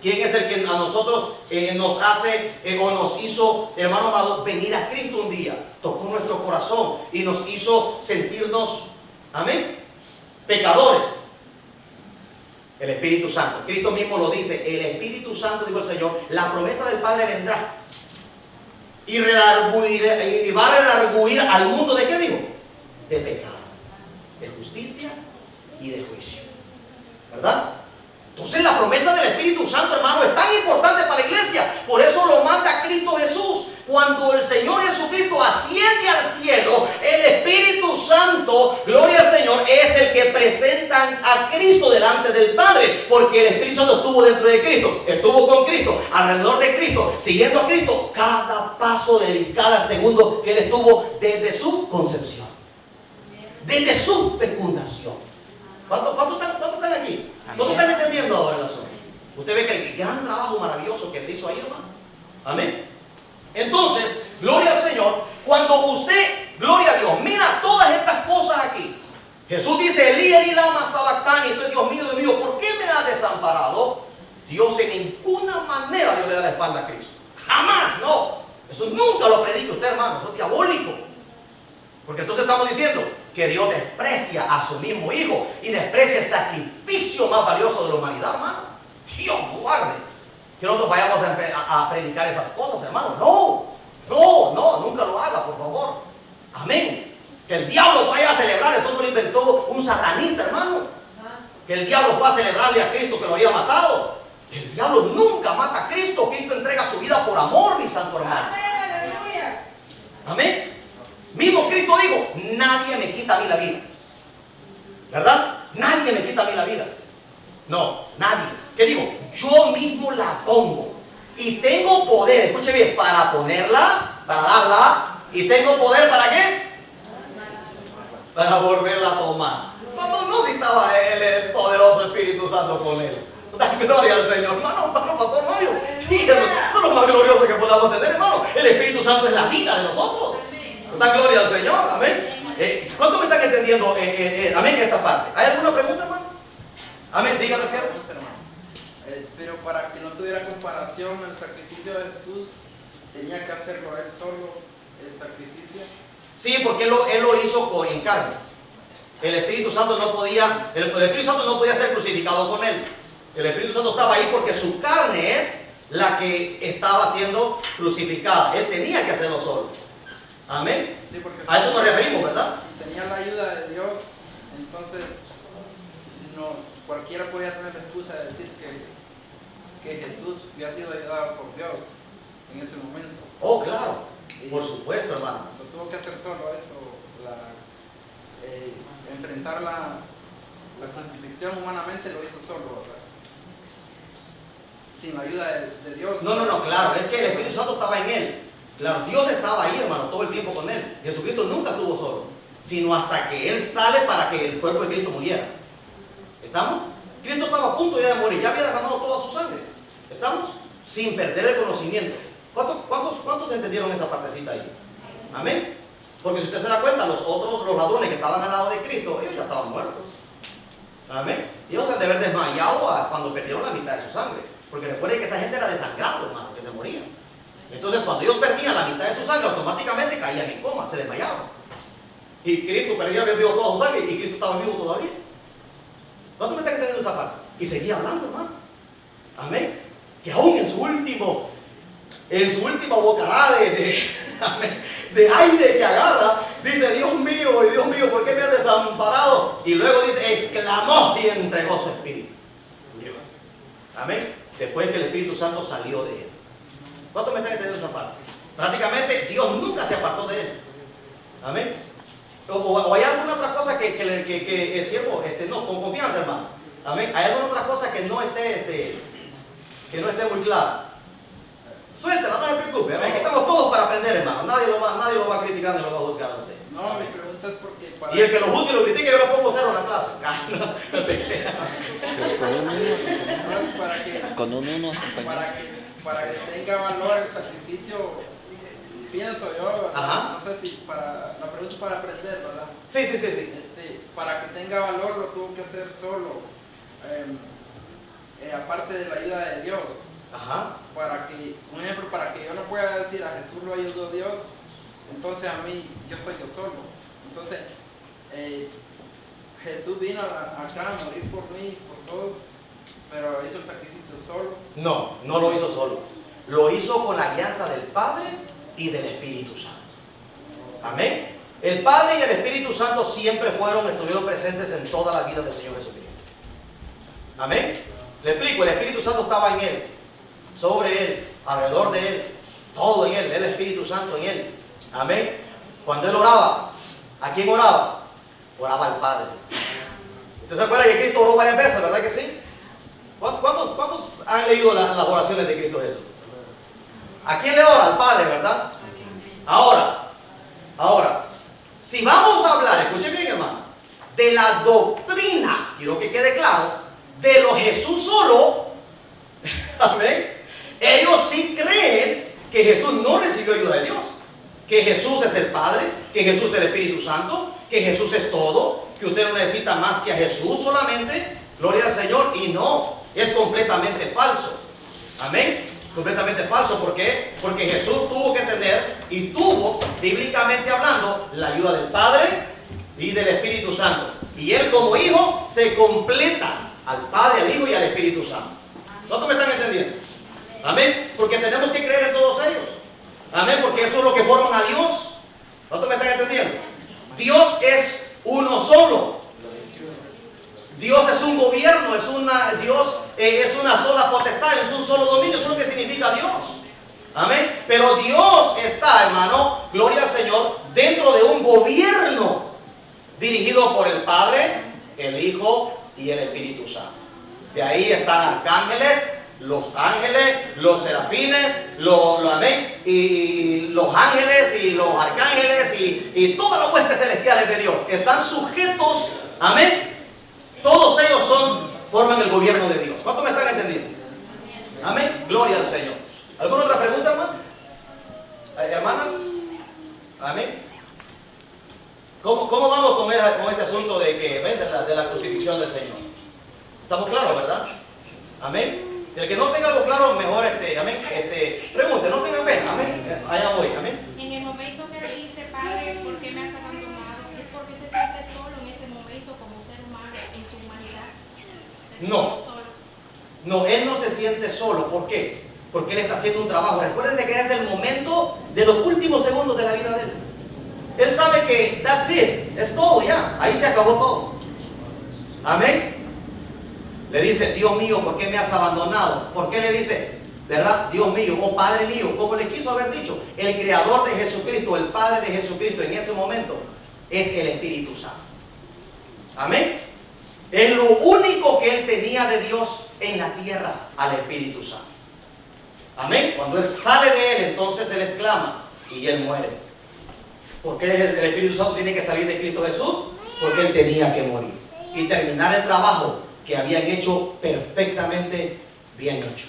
¿Quién es el que a nosotros nos hace o nos hizo, hermano amado, venir a Cristo un día? Tocó nuestro corazón y nos hizo sentirnos, amén, pecadores. El Espíritu Santo. Cristo mismo lo dice, el Espíritu Santo, dijo el Señor, la promesa del Padre vendrá y va a redarguir al mundo, ¿de qué digo? De pecado, de justicia y de juicio. ¿Verdad? Entonces la promesa del Espíritu Santo, hermano, es tan importante para la iglesia. Por eso lo manda Cristo Jesús. Cuando el Señor Jesucristo asciende al cielo, el Espíritu Santo, gloria al Señor, es el que presentan a Cristo delante del Padre. Porque el Espíritu Santo estuvo dentro de Cristo, estuvo con Cristo, alrededor de Cristo, siguiendo a Cristo, cada paso de cada segundo que él estuvo desde su concepción, desde su fecundación. ¿Cuántos están aquí? ¿Cuántos están entendiendo ahora el asunto? Usted ve que el gran trabajo maravilloso que se hizo ahí, hermano. Amén. Entonces, gloria al Señor, cuando usted, gloria a Dios, mira todas estas cosas aquí. Jesús dice, Elí, Elí, lama sabactani, esto es Dios mío, ¿por qué me ha desamparado? Dios en ninguna manera Dios le da la espalda a Cristo. Jamás, no. Eso nunca lo predica usted, hermano, eso es diabólico. Porque entonces estamos diciendo que Dios desprecia a su mismo Hijo y desprecia el sacrificio más valioso de la humanidad, hermano. Dios guarde que nosotros vayamos a predicar esas cosas, hermano. No, nunca lo haga, por favor. Amén. Que el diablo vaya a celebrar, eso se lo inventó un satanista, hermano. Que el diablo fue a celebrarle a Cristo que lo había matado. El diablo nunca mata a Cristo. Cristo entrega su vida por amor, mi santo hermano. Amén. Mismo Cristo dijo, nadie me quita a mí la vida. ¿Verdad? Nadie me quita a mí la vida. No, nadie. ¿Qué digo? Yo mismo la pongo. Y tengo poder, escuche bien, para ponerla, para darla. Y tengo poder, ¿para qué? Para volverla a tomar. No, si estaba él, el poderoso Espíritu Santo con él. Da gloria al Señor. Hermano, pastor Mario. Sí, eso es lo más glorioso que podamos tener, hermano. El Espíritu Santo es la vida de nosotros. Da gloria al Señor, amén. ¿Cuántos me están entendiendo, amén, esta parte? ¿Hay alguna pregunta, hermano? Amén, dígame, siervo. Pero para que no tuviera comparación el sacrificio de Jesús, tenía que hacerlo él solo, el sacrificio. Sí, porque él lo hizo en carne. El Espíritu Santo no podía, el Espíritu Santo no podía ser crucificado con él. El Espíritu Santo estaba ahí porque su carne es la que estaba siendo crucificada. Él tenía que hacerlo solo. Amén. Sí, porque A eso nos referimos, ¿verdad? si tenía la ayuda de Dios, entonces no, cualquiera podía tener la excusa de decir que Jesús había sido ayudado por Dios en ese momento. Oh, claro. Y Por supuesto, hermano. lo tuvo que hacer solo eso, enfrentar la crucifixión humanamente lo hizo solo, ¿verdad? Sin la ayuda de Dios. No, claro. Es que el Espíritu Santo estaba en él. Claro, Dios estaba ahí, hermano, todo el tiempo con él. Jesucristo nunca estuvo solo, sino hasta que él sale para que el cuerpo de Cristo muriera. ¿Estamos? Cristo estaba a punto ya de morir, ya había derramado toda su sangre. ¿Estamos? Sin perder el conocimiento. ¿Cuántos entendieron esa partecita ahí? Amén. Porque si usted se da cuenta, los ladrones que estaban al lado de Cristo, ellos ya estaban muertos. Amén. Ellos han de haber desmayado cuando perdieron la mitad de su sangre. Porque recuerden que esa gente era desangrado, hermano, que se morían. Entonces, cuando ellos perdían la mitad de su sangre, automáticamente caían en coma, se desmayaban. Y Cristo perdió toda su sangre y Cristo estaba vivo todavía. ¿Cuánto me está entendiendo esa parte? Y seguía hablando, hermano. Amén. Que aún en su última bocanada de aire que agarra, dice, Dios mío, ¿por qué me has desamparado? Y luego dice, exclamó y entregó su espíritu. Amén. Después que el Espíritu Santo salió de él. ¿Cuánto me están entendiendo esa parte? Prácticamente Dios nunca se apartó de él. Amén. O hay alguna otra cosa que el siervo, no, con confianza, hermano. Amén. Hay alguna otra cosa que no esté muy clara. Suéltela, no se preocupe. Amén. Estamos todos para aprender, hermano. Nadie lo va a criticar ni lo va a juzgar a usted. No, mi pregunta es porque Y el que lo juzgue y lo critique, yo lo pongo cero en la clase. No se crea. no es para que Con uno, compañero. para que tenga valor el sacrificio, pienso yo, Ajá. no sé si la pregunta es para aprender, ¿verdad? Sí. Para que tenga valor lo tuvo que hacer solo, aparte de la ayuda de Dios. Ajá. Un ejemplo, para que yo no pueda decir a Jesús lo ayudó Dios, entonces a mí yo estoy yo solo. Entonces Jesús vino acá a morir por mí, por todos, pero hizo el sacrificio solo. No lo hizo solo. Lo hizo con la alianza del Padre y del Espíritu Santo. Amén. El Padre y el Espíritu Santo siempre estuvieron presentes en toda la vida del Señor Jesucristo. Amén. Le explico, el Espíritu Santo estaba en él, sobre él, alrededor de él, todo en él, el Espíritu Santo en él. Amén. Cuando él oraba, ¿a quién oraba? Oraba al Padre. ¿Usted se acuerda que Cristo oró varias veces, verdad que sí? ¿Cuántos han leído las oraciones de Cristo Jesús? ¿A quién le ora? Al Padre, ¿verdad? Ahora, si vamos a hablar, escuchen bien, hermano, de la doctrina, quiero que quede claro, de lo Jesús solo, amén, ellos sí creen que Jesús no recibió ayuda de Dios, que Jesús es el Padre, que Jesús es el Espíritu Santo, que Jesús es todo, que usted no necesita más que a Jesús solamente, gloria al Señor, y no, es completamente falso, amén. Completamente falso. ¿Por qué? Porque Jesús tuvo que tener y tuvo, bíblicamente hablando, la ayuda del Padre y del Espíritu Santo. Y Él como Hijo se completa al Padre, al Hijo y al Espíritu Santo. ¿Cuántos me están entendiendo? Amén. Porque tenemos que creer en todos ellos. Amén. Porque eso es lo que forman a Dios. ¿Cuántos me están entendiendo? Dios es uno solo. Dios es un gobierno, Dios es una sola potestad, es un solo dominio, eso es lo que significa Dios. Amén. Pero Dios está, hermano, gloria al Señor, dentro de un gobierno dirigido por el Padre, el Hijo y el Espíritu Santo. De ahí están arcángeles, los ángeles, los serafines, amén, y los ángeles y los arcángeles y todos los huestes celestiales de Dios que están sujetos, amén. Todos ellos forman el gobierno de Dios. ¿Cuántos me están entendiendo? Amén. Gloria al Señor. ¿Alguna otra pregunta, hermano? ¿Hermanas? Amén. ¿Cómo vamos con este asunto de que ven, de la crucifixión del Señor? ¿Estamos claros, verdad? Amén. El que no tenga algo claro, mejor amén. Pregunte, no tenga pena, amén. Allá voy, amén. En el momento que le dice, Padre, ¿por qué me has abandonado? Es porque se siente solo en ese momento como ser humano, en su humanidad. Se No. siente solo. No, él no se siente solo. ¿Por qué? Porque él está haciendo un trabajo. Recuérdense que es el momento de los últimos segundos de la vida de él. Él sabe que that's it, es todo ya, ahí se acabó todo. Amén. Le dice, Dios mío, ¿por qué me has abandonado? ¿Por qué le dice, verdad? Dios mío, oh Padre mío, como le quiso haber dicho, el creador de Jesucristo, el Padre de Jesucristo en ese momento es el Espíritu Santo. Amén. Es lo único que él tenía de Dios en la tierra, al Espíritu Santo. Amén. Cuando él sale de él, entonces él exclama y él muere. ¿Por qué el Espíritu Santo tiene que salir de Cristo Jesús? Porque él tenía que morir y terminar el trabajo que habían hecho perfectamente bien hecho.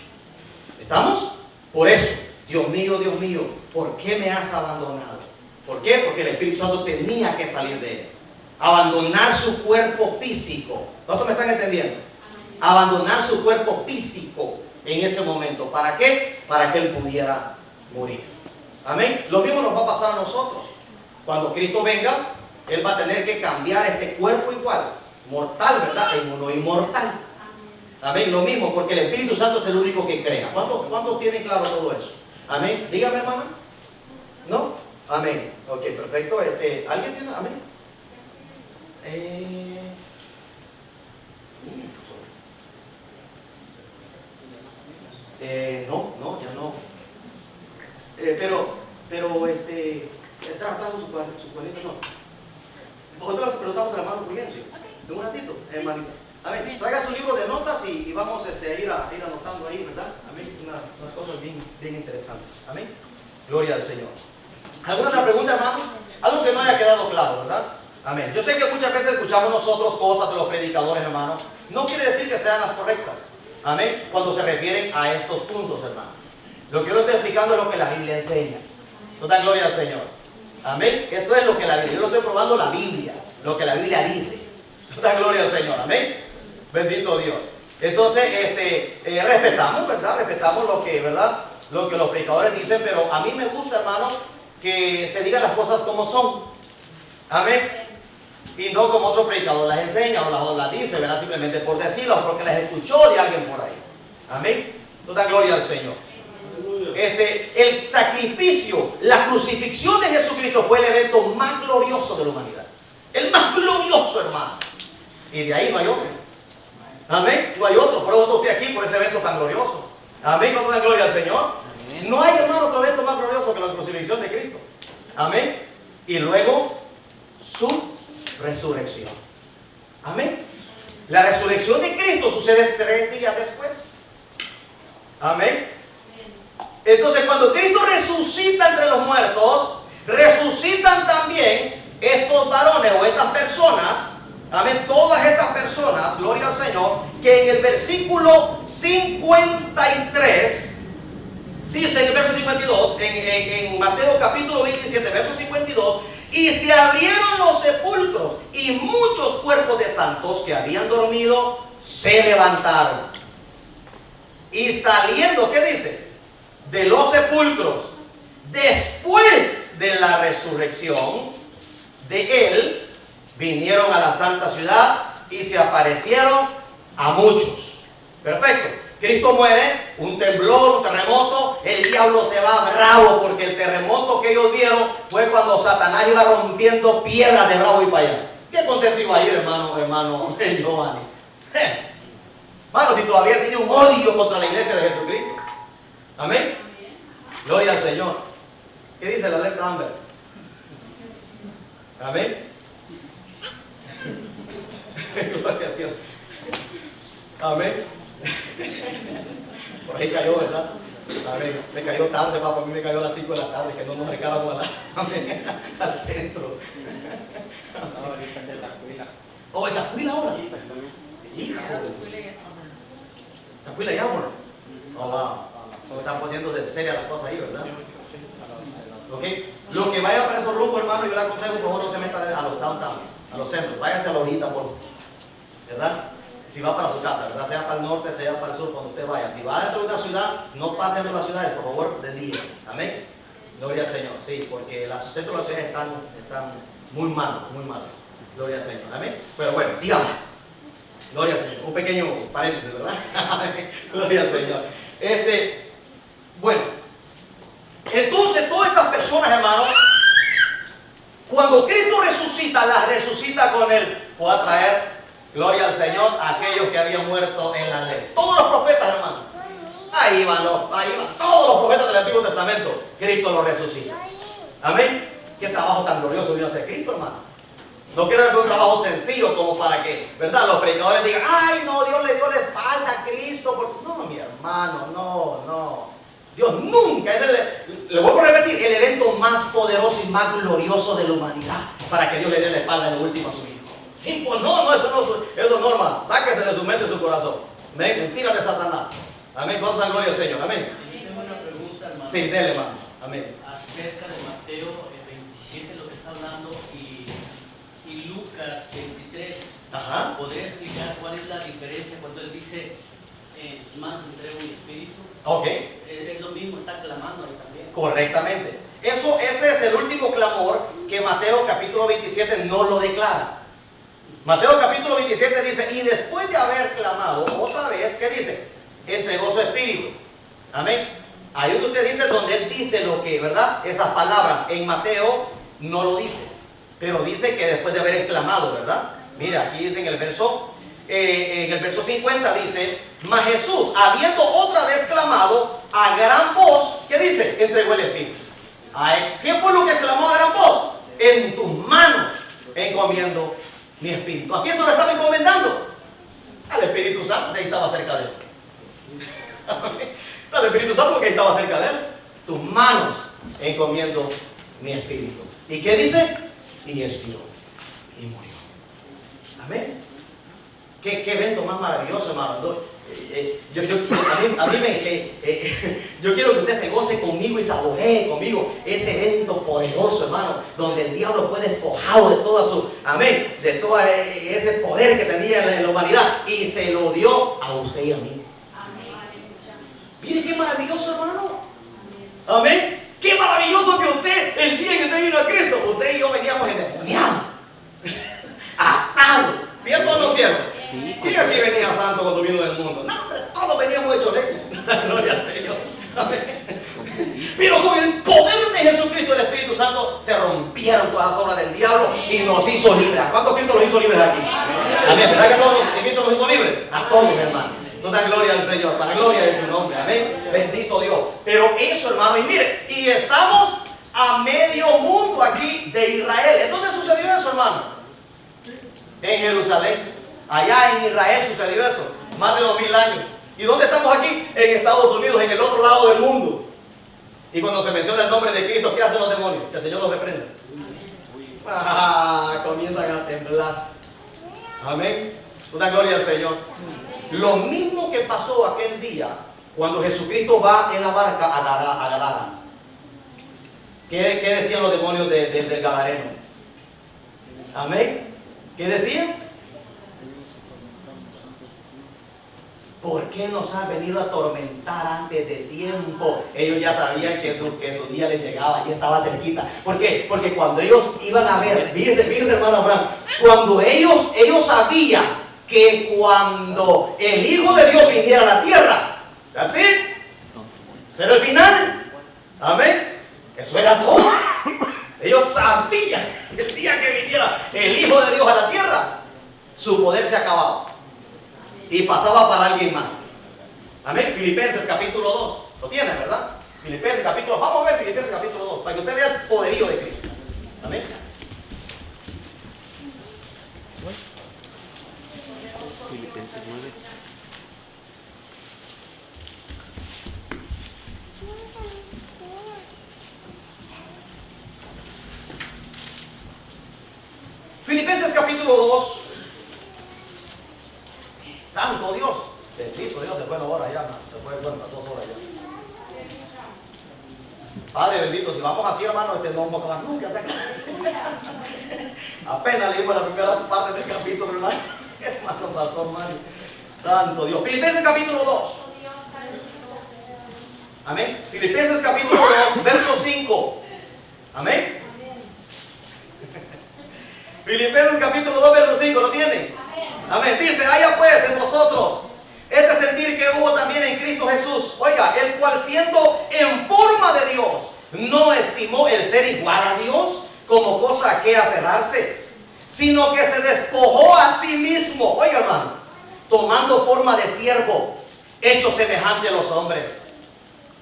¿Estamos? Por eso, Dios mío, ¿por qué me has abandonado? ¿Por qué? Porque el Espíritu Santo tenía que salir de él. Abandonar su cuerpo físico. ¿Cuántos me están entendiendo? Abandonar su cuerpo físico en ese momento. ¿Para qué? Para que él pudiera morir. Amén. Lo mismo nos va a pasar a nosotros. Cuando Cristo venga, él va a tener que cambiar este cuerpo igual, mortal, ¿verdad? En uno inmortal. Amén. Lo mismo, porque el Espíritu Santo es el único que crea. ¿Cuántos tienen claro todo eso? Amén. Dígame, hermana. ¿No? Amén. Ok, perfecto. ¿Alguien tiene? Amén. No, ya no. Trajo su cuadrito, no. Nosotros les preguntamos al hermano Fulgencio. De un ratito, hermanito. Amén. Traiga su libro de notas y vamos a ir anotando ahí, ¿verdad? Amén. Unas cosas bien interesantes. Amén. Gloria al Señor. ¿Alguna otra pregunta, hermano? Algo que no haya quedado claro, ¿verdad? Amén. Yo sé que muchas veces escuchamos nosotros cosas de los predicadores, hermano. No quiere decir que sean las correctas. Amén. Cuando se refieren a estos puntos, hermano. Lo que yo le estoy explicando es lo que la Biblia enseña. Toda gloria al Señor. Amén. Esto es lo que la Biblia. Yo lo estoy probando la Biblia. Lo que la Biblia dice. Toda gloria al Señor. Amén. Bendito Dios. Entonces, respetamos, ¿verdad? Respetamos lo que, ¿verdad? Lo que los predicadores dicen, pero a mí me gusta, hermano, que se digan las cosas como son. Amén. Y no como otro predicador las enseña o las dice, ¿verdad? Simplemente por decirlo o porque las escuchó de alguien por ahí. Amén. Toda gloria al Señor. El sacrificio, la crucifixión de Jesucristo fue el evento más glorioso de la humanidad. El más glorioso, hermano. Y de ahí no hay otro. Amén. No hay otro. Por eso estoy aquí por ese evento tan glorioso. Amén. Con toda gloria al Señor. Amén. No hay, hermano, otro evento más glorioso que la crucifixión de Cristo. Amén. Y luego su resurrección. Amén. La resurrección de Cristo sucede 3 días después. Amén. Entonces, cuando Cristo resucita entre los muertos, resucitan también estos varones o estas personas. Amén. Todas estas personas, gloria al Señor, que en el versículo 53 dice, en el verso 52, en Mateo capítulo 27, verso 52, y se abrieron los sepulcros y muchos cuerpos de santos que habían dormido se levantaron. Y saliendo, ¿qué dice? De los sepulcros, después de la resurrección de él, vinieron a la santa ciudad y se aparecieron a muchos. Perfecto. Cristo muere, un temblor, un terremoto, el diablo se va bravo porque el terremoto que ellos vieron fue cuando Satanás iba rompiendo piedras de bravo y para allá. Qué contento iba a ir, hermano Giovanni. Hermano, si todavía tiene un odio contra la iglesia de Jesucristo. Amén. Gloria al Señor. ¿Qué dice la alerta Amber? Amén. Gloria a Dios. Amén. Por ahí cayó, ¿verdad? Amén. Me cayó tarde, papá. A mí me cayó a las 5 de la tarde, que no nos recargamos al centro. No, ahorita es de Tacuila. Oh, ¿en Tacuila ahora? Hijo. Tacuila y ahora. Oh, wow. Están poniéndose serias las cosas ahí, ¿verdad? Ok. Lo que vaya para esos rumbos, hermano, yo le aconsejo, por favor, no se meta a los downtowns, a los centros. Váyase a la orilla, ¿verdad? Si va para su casa, ¿verdad? Sea para el norte, sea para el sur, cuando usted vaya. Si va dentro de una ciudad, no pase dentro de las ciudades, por favor, del día. Amén. Gloria al Señor. Sí, porque los centros de las ciudades están muy malos, muy malos. Gloria al Señor. Amén. Pero bueno, sigamos. Gloria al Señor. Un pequeño paréntesis, ¿verdad? Gloria al Señor. Bueno, entonces todas estas personas, hermano, cuando Cristo resucita, las resucita con Él. Fue a traer, gloria al Señor, a aquellos que habían muerto en la ley. Todos los profetas, hermano. Ahí van todos los profetas del Antiguo Testamento. Cristo los resucita. Amén. Qué trabajo tan glorioso vino a hacer Cristo, hermano. No quiero hacer un trabajo sencillo como para que, ¿verdad?, los predicadores digan, ay, no, Dios le dio la espalda a Cristo. No, mi hermano, no. Dios nunca, le vuelvo a repetir, el evento más poderoso y más glorioso de la humanidad para que Dios le dé la espalda en lo último a su hijo. Sí, pues no, eso no es normal. Sáquese de su mente y de su corazón. ¿Ven? Mentiras de Satanás. Amén. ¿Cuánto da gloria al Señor? Amén. Yo tengo una pregunta, hermano. Sí, dele, hermano. Amén. Acerca de Mateo 27, lo que está hablando, y Lucas 23. Ajá. ¿Podría explicar cuál es la diferencia cuando él dice, tus manos entrego mi espíritu? Ok. Es lo mismo, está clamando ahí también. Correctamente. Ese es el último clamor que Mateo capítulo 27 no lo declara. Mateo capítulo 27 dice, y después de haber clamado otra vez, ¿qué dice? Entregó su espíritu. Amén. Ahí donde usted dice, donde él dice lo que, ¿verdad? Esas palabras en Mateo no lo dice, pero dice que después de haber exclamado, ¿verdad? Mira, aquí dice en el verso 50 dice, mas Jesús, habiendo otra vez clamado a gran voz, ¿qué dice? Entregó el espíritu. ¿Qué fue lo que clamó a gran voz? En tus manos encomiendo mi espíritu. ¿A quién se lo estaba encomendando? Al Espíritu Santo, pues ahí estaba cerca de él. Al Espíritu Santo, porque ahí estaba cerca de él. Tus manos encomiendo mi espíritu. ¿Y qué dice? Y expiró y murió. Amén. ¿Qué evento más maravilloso, hermano? Yo quiero que usted se goce conmigo y saboree conmigo ese evento poderoso, hermano, donde el diablo fue despojado de toda su, amén, de todo ese poder que tenía en la humanidad y se lo dio a usted y a mí. Mire qué maravilloso, hermano. Amén. Qué maravilloso que usted, el día que usted vino a Cristo, usted y yo veníamos endemoniados, atados. ¿Cierto o no cierto? Sí. ¿Quién aquí venía santo cuando vino del mundo? No, hombre, todos veníamos hechos leña. Gloria al Señor. Amén. Pero con el poder de Jesucristo, el Espíritu Santo, se rompieron todas las obras del diablo y nos hizo libres. ¿Cuántos Cristo los hizo libres aquí? Amén. ¿Verdad que todos Cristo los hizo libres? A todos, hermano. No da gloria al Señor, para gloria de su nombre. Amén. Bendito Dios. Pero eso, hermano, y mire, y estamos a medio mundo aquí de Israel. ¿En dónde sucedió eso, hermano? En Jerusalén. Allá en Israel sucedió eso. Más de 2000 años. ¿Y dónde estamos aquí? En Estados Unidos, en el otro lado del mundo. Y cuando se menciona el nombre de Cristo, ¿qué hacen los demonios? Que el Señor los reprenda. Comienzan a temblar. Amén. Una gloria al Señor. Lo mismo que pasó aquel día cuando Jesucristo va en la barca a Gadara. ¿Qué decían los demonios del Gadareno? Amén. ¿Qué decían? ¿Por qué nos han venido a atormentar antes de tiempo? Ellos ya sabían que su día les llegaba y estaba cerquita. ¿Por qué? Porque cuando ellos iban a ver, fíjense hermano Abraham, cuando ellos sabían que cuando el Hijo de Dios viniera a la tierra, that's it, ese era el final. Amén. Eso era todo. Ellos sabían que el día que viniera el Hijo de Dios a la tierra, su poder se acababa y pasaba para alguien más. Amén. Filipenses capítulo 2. Lo tienen, ¿verdad? Filipenses capítulo 2. Vamos a ver Filipenses capítulo 2 para que usted vea el poderío de Cristo. Amén. Filipenses 9. Filipenses capítulo 2. Santo Dios. Bendito Dios, se fue la hora ya, se fue las 2 horas ya. Padre bendito, si vamos así, hermano, no vamos a acabar nunca. Apenas leímos la primera parte del capítulo, hermano. Hermano pastor Mario. Santo Dios. Filipenses capítulo 2. Amén. Filipenses capítulo 2, verso 5. Amén. Filipenses capítulo 2, verso 5. ¿Lo tienen? Amén. Dice, haya pues en vosotros este sentir que hubo también en Cristo Jesús. Oiga, el cual siendo en forma de Dios, no estimó el ser igual a Dios como cosa a que aferrarse, sino que se despojó a sí mismo. Oiga, hermano, tomando forma de siervo, hecho semejante a los hombres.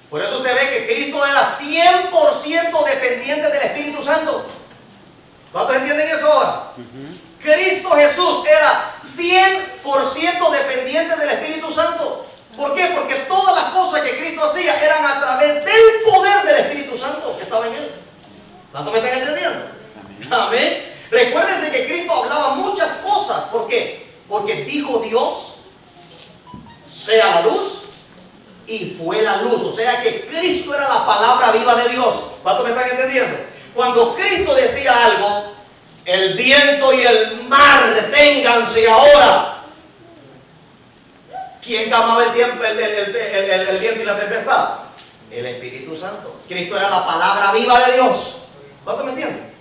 Por eso usted ve que Cristo era 100% dependiente del Espíritu Santo. ¿Cuántos entienden eso ahora? Cristo Jesús era 100% dependiente del Espíritu Santo. ¿Por qué? Porque todas las cosas que Cristo hacía eran a través del poder del Espíritu Santo que estaba en él. ¿Cuántos me están entendiendo? Amén. Recuérdense que Cristo hablaba muchas cosas. ¿Por qué? Porque dijo Dios, sea la luz, y fue la luz. O sea que Cristo era la palabra viva de Dios. ¿Cuántos me están entendiendo? Cuando Cristo decía algo, el viento y el mar deténganse ahora. ¿Quién calmaba el viento y la tempestad? El Espíritu Santo. Cristo era la palabra viva de Dios. ¿Cuántos me entienden?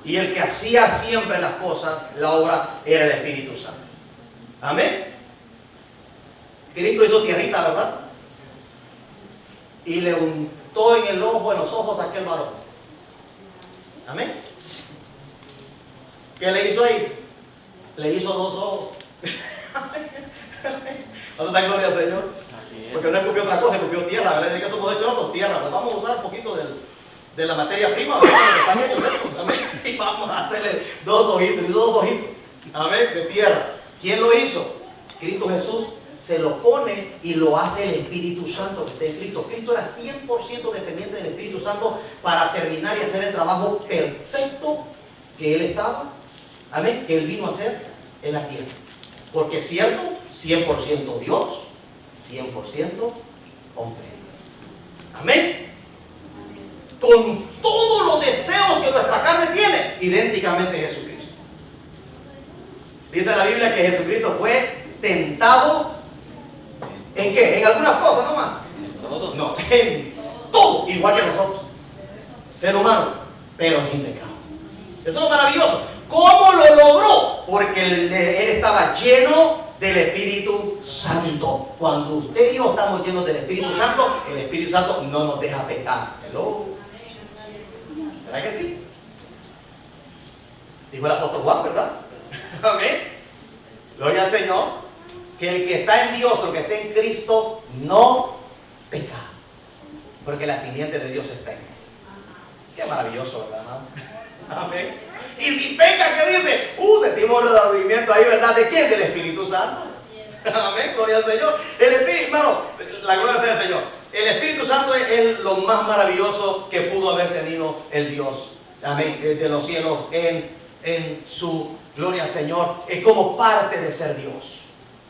Y el que hacía siempre las cosas, la obra, era el Espíritu Santo. Amén. Cristo hizo tierrita, ¿verdad? Y le untó en el ojo, en los ojos a aquel varón. Amén. ¿Qué le hizo ahí? Le hizo 2 ojos. ¿Dónde está gloria al Señor? Así es. Porque no escupió otra cosa, escupió tierra. ¿Verdad? ¿De qué somos hechos nosotros? Tierra. Pues vamos a usar un poquito de la materia prima, ¿verdad? Que están hechos estos. Amén. Y vamos a hacerle 2 ojitos. Hizo 2 ojitos. Amén. De tierra. ¿Quién lo hizo? Cristo Jesús. Se lo pone y lo hace el Espíritu Santo que está en Cristo. Cristo era 100% dependiente del Espíritu Santo para terminar y hacer el trabajo perfecto que Él estaba, amén, que Él vino a hacer en la tierra. Porque es cierto, 100% Dios, 100% hombre. Amén. Con todos los deseos que nuestra carne tiene, idénticamente Jesucristo. Dice la Biblia que Jesucristo fue tentado. ¿En qué? En algunas cosas nomás. En todo. No, en todo, igual que nosotros. Ser humano, pero sin pecado. Eso es lo maravilloso. ¿Cómo lo logró? Porque él estaba lleno del Espíritu Santo. Cuando usted y yo estamos llenos del Espíritu Santo, el Espíritu Santo no nos deja pecar. Hello. ¿Verdad que sí? Dijo el apóstol Juan, ¿verdad? Amén. Gloria al Señor. Que el que está en Dios o el que está en Cristo no peca, porque la simiente de Dios está en él. Qué maravilloso, ¿verdad, hermano? Amén. Y si peca, ¿qué dice? Sentimos un redargüimiento ahí, ¿verdad? ¿De quién? Del Espíritu Santo. Amén, gloria al Señor. El Espíritu, hermano, la gloria sea del Señor. El Espíritu Santo es lo más maravilloso que pudo haber tenido el Dios, amén, de los cielos en su gloria al Señor, es como parte de ser Dios.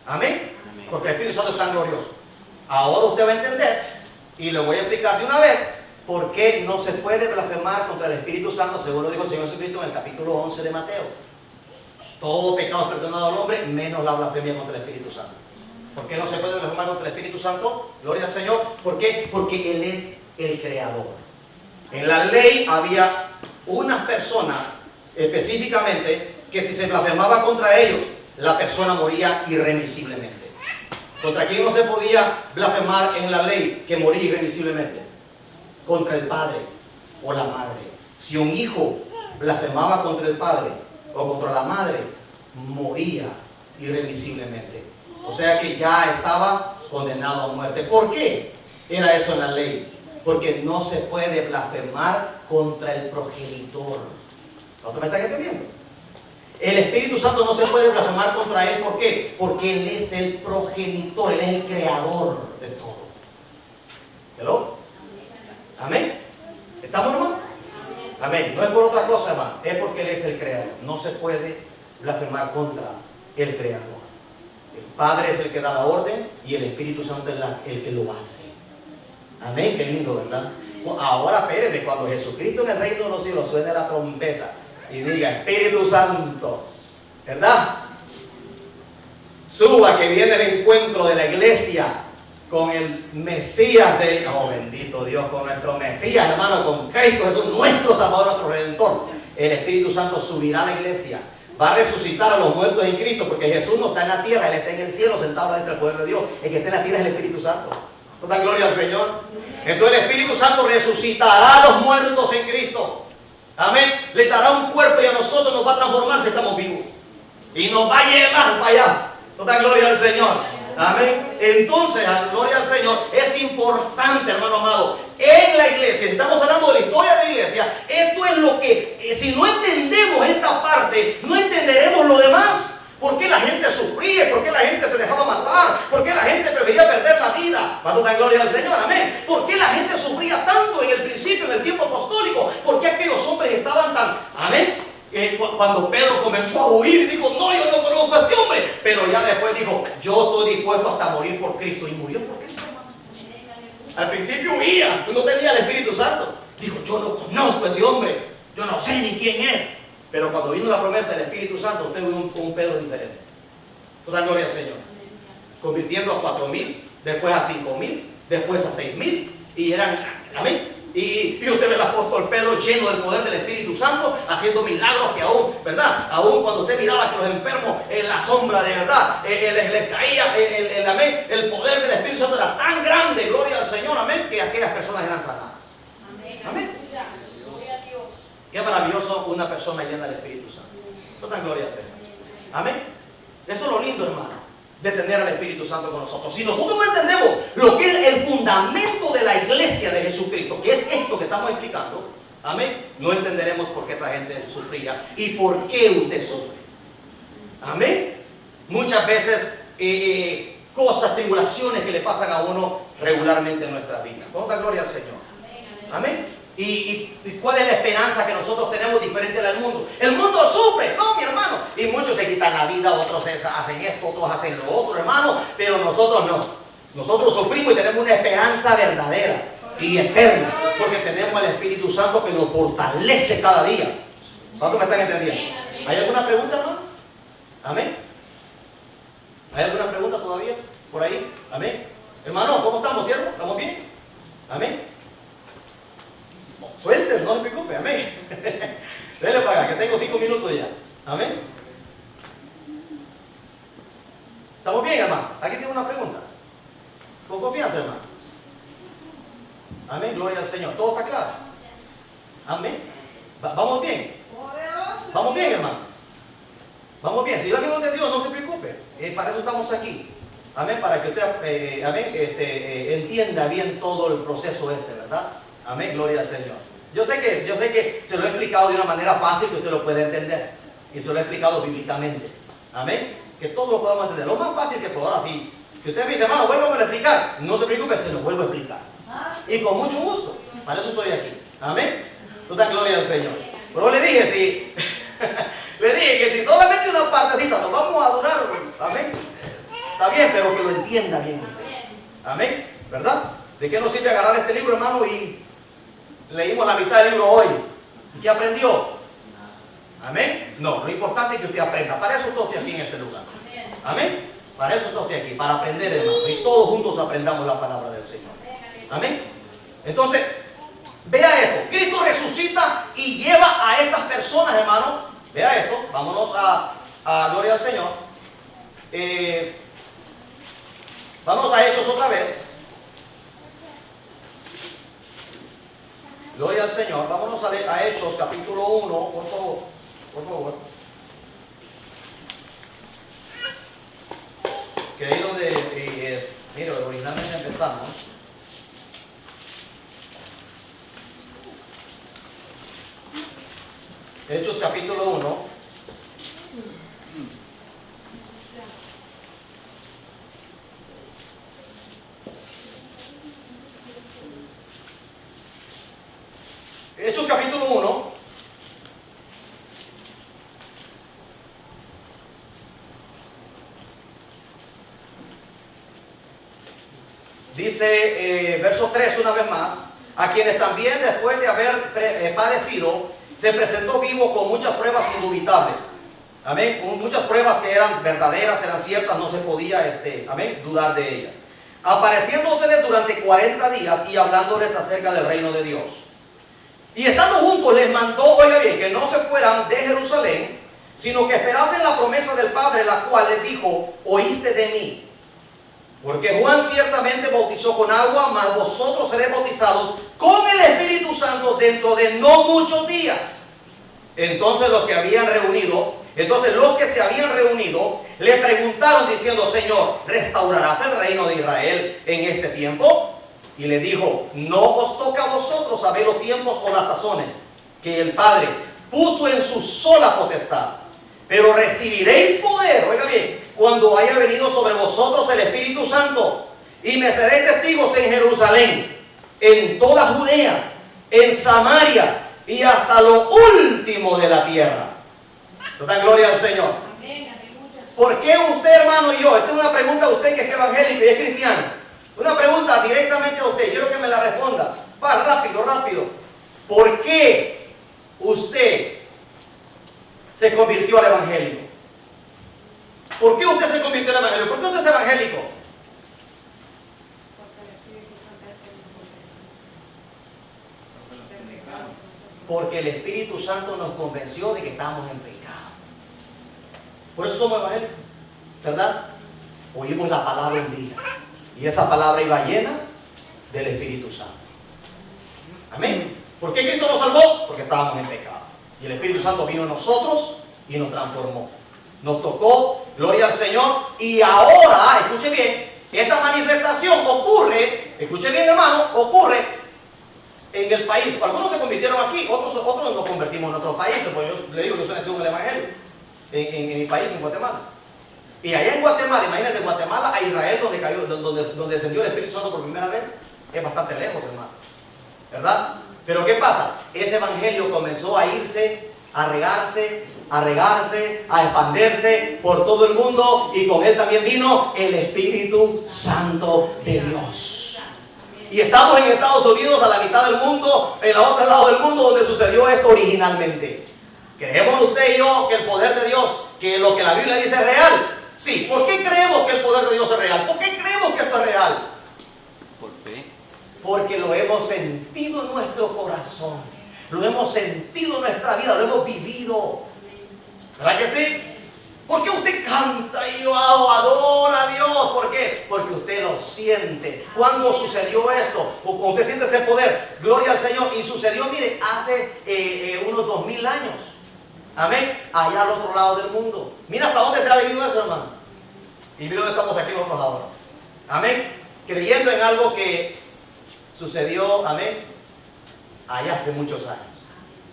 Amén. Amén. Porque el Espíritu Santo es tan glorioso. Ahora usted va a entender, y le voy a explicar de una vez, por qué no se puede blasfemar contra el Espíritu Santo, según lo dijo el Señor Jesucristo en el capítulo 11 de Mateo. Todo pecado es perdonado al hombre, menos la blasfemia contra el Espíritu Santo. ¿Por qué no se puede blasfemar contra el Espíritu Santo? Gloria al Señor. ¿Por qué? Porque Él es el Creador. En la ley había unas personas específicamente que si se blasfemaba contra ellos, la persona moría irremisiblemente. ¿Contra quién no se podía blasfemar en la ley que moría irremisiblemente? Contra el padre o la madre. Si un hijo blasfemaba contra el padre o contra la madre, moría irremisiblemente. O sea que ya estaba condenado a muerte. ¿Por qué era eso en la ley? Porque no se puede blasfemar contra el progenitor. ¿No me están entendiendo? El Espíritu Santo no se puede blasfemar contra Él. ¿Por qué? Porque Él es el progenitor, Él es el creador de todo. ¿Hello? Amén. ¿Estamos, hermano? Amén. No es por otra cosa, hermano. Es porque Él es el creador. No se puede blasfemar contra el creador. El Padre es el que da la orden y el Espíritu Santo es el que lo hace. Amén. Qué lindo, ¿verdad? Ahora espérenme, cuando Jesucristo en el reino de los cielos suene la trompeta y diga Espíritu Santo, ¿verdad? Suba, que viene el encuentro de la iglesia con el Mesías de... Oh, bendito Dios, con nuestro Mesías, hermano, con Cristo Jesús, nuestro Salvador, nuestro Redentor. El Espíritu Santo subirá a la iglesia, va a resucitar a los muertos en Cristo, porque Jesús no está en la tierra, Él está en el cielo, sentado dentro del poder de Dios. El que está en la tierra es el Espíritu Santo. Toda gloria al Señor. Entonces el Espíritu Santo resucitará a los muertos en Cristo. Amén. Le dará un cuerpo y a nosotros nos va a transformar si estamos vivos. Y nos va a llevar para allá. Toda gloria al Señor. Amén. Entonces, gloria al Señor, es importante, hermano amado, en la iglesia, si estamos hablando de la historia de la iglesia, esto es lo que, si no entendemos esta parte, no entenderemos lo demás. ¿Por qué la gente sufría? ¿Por qué la gente se dejaba matar? ¿Por qué la gente prefería perder la vida? Cuando da gloria al Señor, amén. ¿Por qué la gente sufría tanto en el principio, en el tiempo apostólico? ¿Por qué aquellos hombres estaban tan, amén? Cuando Pedro comenzó a huir y dijo, no, yo no conozco a este hombre. Pero ya después dijo, yo estoy dispuesto hasta morir por Cristo. Y murió por Cristo, hermano. Al principio huía, no tenía el Espíritu Santo. Dijo, yo no conozco a ese hombre, yo no sé ni quién es. Pero cuando vino la promesa del Espíritu Santo, usted vio un Pedro diferente. Toda gloria al Señor. Convirtiendo a 4,000, después a 5,000, después a 6,000. Y eran, amén. Y usted ve al apóstol Pedro lleno del poder del Espíritu Santo, haciendo milagros que aún, ¿verdad? Aún cuando usted miraba que los enfermos en la sombra de verdad, les caía amén, el poder del Espíritu Santo era tan grande, gloria al Señor, amén, que aquellas personas eran sanadas. Amén. Qué maravilloso una persona llena del Espíritu Santo. Toda gloria al Señor. Amén. Eso es lo lindo, hermano, de tener al Espíritu Santo con nosotros. Si nosotros no entendemos lo que es el fundamento de la iglesia de Jesucristo, que es esto que estamos explicando, amén, no entenderemos por qué esa gente sufría y por qué usted sufre. Amén. Muchas veces cosas, tribulaciones que le pasan a uno regularmente en nuestra vida. Toda gloria al Señor. Amén. ¿Y cuál es la esperanza que nosotros tenemos diferente al mundo? El mundo sufre, no, mi hermano. Y muchos se quitan la vida, otros hacen esto, otros hacen lo otro, hermano. Pero nosotros no. Nosotros sufrimos y tenemos una esperanza verdadera y eterna. Porque tenemos el Espíritu Santo que nos fortalece cada día. ¿Cuántos me están entendiendo? ¿Hay alguna pregunta, hermano? Amén. ¿Hay alguna pregunta todavía por ahí? Amén. Hermano, ¿cómo estamos, siervo? ¿Estamos bien? Amén. Suelten, no se preocupe, amén. Dele para acá, que tengo 5 minutos ya. Amén. ¿Estamos bien, hermano? Aquí tengo una pregunta. Con confianza, hermano. Amén, gloria al Señor. ¿Todo está claro? Amén. ¿Vamos bien? ¿Vamos bien, hermano? Vamos bien. Si alguien no entendió, no se preocupe. Para eso estamos aquí. Amén, para que usted entienda bien todo el proceso ¿verdad? Amén, gloria al Señor. Yo sé que se lo he explicado de una manera fácil que usted lo puede entender. Y se lo he explicado bíblicamente. Amén. Que todos lo podamos entender. Lo más fácil que puedo. Ahora sí. Si usted me dice, hermano, vuélvame a explicar. No se preocupe, se lo vuelvo a explicar. Y con mucho gusto. Para eso estoy aquí. Amén. Toda gloria al Señor. Pero le dije, le dije que si solamente una partecita nos vamos a durar. Amén. Está bien, pero que lo entienda bien usted. Amén. ¿Verdad? ¿De qué nos sirve agarrar este libro, hermano? Y leímos la mitad del libro hoy. ¿Y qué aprendió? Amén. No, lo importante es que usted aprenda. Para eso estoy aquí en este lugar. Amén. Para eso estoy aquí, para aprender, hermano. Y todos juntos aprendamos la palabra del Señor. Amén. Entonces, vea esto. Cristo resucita y lleva a estas personas, hermano. Vea esto. Vámonos a gloria al Señor. Vamos a Hechos otra vez. Gloria al Señor. Vámonos a Hechos capítulo 1, por favor. Por favor. Que ahí donde, mire, originalmente empezamos. Hechos capítulo 1. Hechos capítulo 1. Dice, verso 3 una vez más. a quienes también después de haber padecido, se presentó vivo con muchas pruebas indubitables. Amén. Con muchas pruebas que eran verdaderas, eran ciertas, no se podía amén, dudar de ellas. Apareciéndoseles durante 40 días y hablándoles acerca del reino de Dios. Y estando juntos les mandó, oiga bien, que no se fueran de Jerusalén, sino que esperasen la promesa del Padre, la cual les dijo: oíste de mí. Porque Juan ciertamente bautizó con agua, mas vosotros seréis bautizados con el Espíritu Santo dentro de no muchos días. Entonces los que se habían reunido le preguntaron diciendo: Señor, ¿restaurarás el reino de Israel en este tiempo? Y le dijo: no os toca a vosotros saber los tiempos o las sazones que el Padre puso en su sola potestad, pero recibiréis poder, oiga bien, cuando haya venido sobre vosotros el Espíritu Santo, y me seréis testigos en Jerusalén, en toda Judea, en Samaria y hasta lo último de la tierra. Da gloria al Señor. ¿Por qué usted, hermano, y yo? Esta es una pregunta a usted que es evangélico y es cristiano. Una pregunta directamente a usted. Quiero que me la responda. Va, rápido. ¿Por qué usted se convirtió al evangelio? ¿Por qué usted se convirtió al evangelio? ¿Por qué usted es evangélico? Porque el Espíritu Santo nos convenció de que estamos en pecado. Por eso somos evangélicos, ¿verdad? Oímos la palabra un día y esa palabra iba llena del Espíritu Santo. Amén. ¿Por qué Cristo nos salvó? Porque estábamos en pecado. Y el Espíritu Santo vino a nosotros y nos transformó. Nos tocó, gloria al Señor. Y ahora, escuche bien, esta manifestación ocurre, escuche bien, hermano, ocurre en el país. Algunos se convirtieron aquí, otros nos convertimos en otros países. Pues yo le digo, yo soy nacido en el Evangelio, en mi país, en Guatemala. Y allá en Guatemala, imagínate, Guatemala a Israel, donde descendió el Espíritu Santo por primera vez, es bastante lejos, hermano, ¿verdad? Pero ¿qué pasa? Ese evangelio comenzó a irse, a regarse, a expandirse por todo el mundo, y con él también vino el Espíritu Santo de Dios. Y estamos en Estados Unidos, a la mitad del mundo, en el otro lado del mundo, donde sucedió esto originalmente. ¿Creemos usted y yo que el poder de Dios, que lo que la Biblia dice es real? Sí. ¿Por qué creemos que el poder de Dios es real? ¿Por qué creemos que esto es real? Por fe. Porque lo hemos sentido en nuestro corazón, lo hemos sentido en nuestra vida, lo hemos vivido. ¿Verdad que sí? ¿Por qué usted canta y adora a Dios? ¿Por qué? Porque usted lo siente. ¿Cuándo sucedió esto? Cuando usted siente ese poder, gloria al Señor. Y sucedió, mire, hace unos 2000 años. Amén. Allá al otro lado del mundo. Mira hasta dónde se ha venido eso, hermano. Y mira dónde estamos aquí nosotros ahora. Amén. Creyendo en algo que sucedió, amén, allá hace muchos años.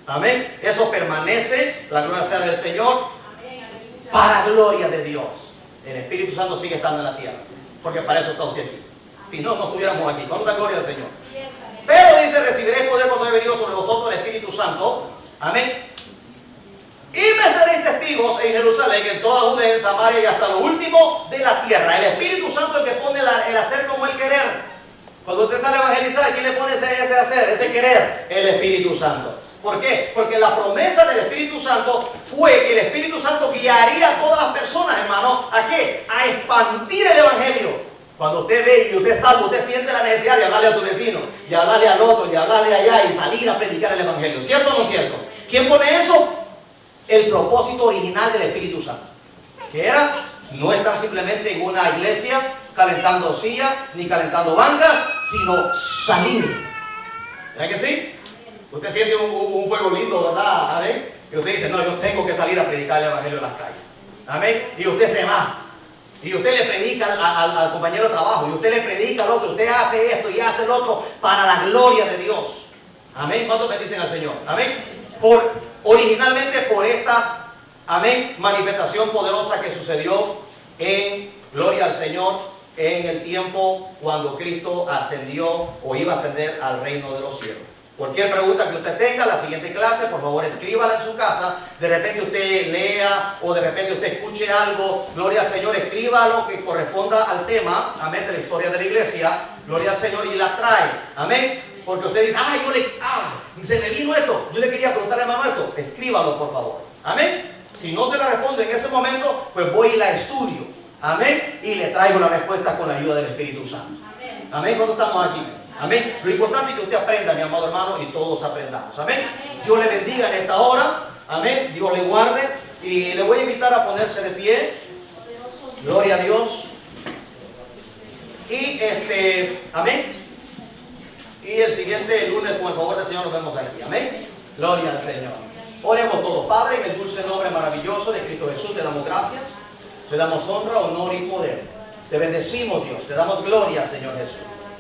Amén. Eso permanece, la gloria sea del Señor, para gloria de Dios. El Espíritu Santo sigue estando en la tierra, porque para eso está usted aquí. Si no, no estuviéramos aquí. ¿Cuándo da gloria al Señor? Pero dice: recibiréis poder cuando haya venido sobre vosotros el Espíritu Santo. Amén. Y me seréis testigos en Jerusalén, en toda Judea, en Samaria y hasta lo último de la tierra. El Espíritu Santo es el que pone el hacer como el querer. Cuando usted sale a evangelizar, ¿quién le pone ese hacer, ese querer? El Espíritu Santo. ¿Por qué? Porque la promesa del Espíritu Santo fue que el Espíritu Santo guiaría a todas las personas, hermano, ¿a qué? A expandir el Evangelio. Cuando usted ve y usted salva, usted siente la necesidad de hablarle a su vecino, de hablarle al otro, de hablarle allá y salir a predicar el Evangelio. ¿Cierto o no cierto? ¿Quién pone eso? El propósito original del Espíritu Santo, que era no estar simplemente en una iglesia calentando sillas ni calentando bancas, sino salir. ¿Verdad que sí? Usted siente un fuego lindo, ¿verdad? Amén. Y usted dice: no, yo tengo que salir a predicar el Evangelio en las calles. Amén. Y usted se va. Y usted le predica al compañero de trabajo. Y usted le predica al otro. Usted hace esto y hace el otro para la gloria de Dios. Amén. ¿Cuántos bendicen al Señor? Amén. Originalmente por esta, amén, manifestación poderosa que sucedió en, gloria al Señor, en el tiempo cuando Cristo ascendió o iba a ascender al reino de los cielos. Cualquier pregunta que usted tenga, la siguiente clase, por favor escríbala en su casa. De repente usted lea o de repente usted escuche algo, gloria al Señor, escriba lo que corresponda al tema, amén, de la historia de la iglesia, gloria al Señor, y la trae, amén. porque usted dice, se me vino esto, yo le quería preguntar al hermano esto, escríbalo por favor. Amén. Si no se la respondo en ese momento, pues voy y la estudio. Amén. Y le traigo la respuesta con la ayuda del Espíritu Santo. Amén. ¿Cuándo estamos aquí? Amén. Lo importante es que usted aprenda, mi amado hermano, y todos aprendamos. Amén. Dios le bendiga en esta hora. Amén. Dios le guarde. Y le voy a invitar a ponerse de pie. Gloria a Dios. Y amén. Y el siguiente lunes, con el favor del Señor, nos vemos aquí. Amén. Gloria al Señor. Oremos todos. Padre, en el dulce nombre maravilloso de Cristo Jesús, te damos gracias. Te damos honra, honor y poder. Te bendecimos, Dios. Te damos gloria, Señor Jesús.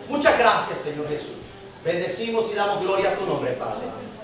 Muchas gracias, Señor Jesús. Bendecimos y damos gloria a tu nombre, Padre.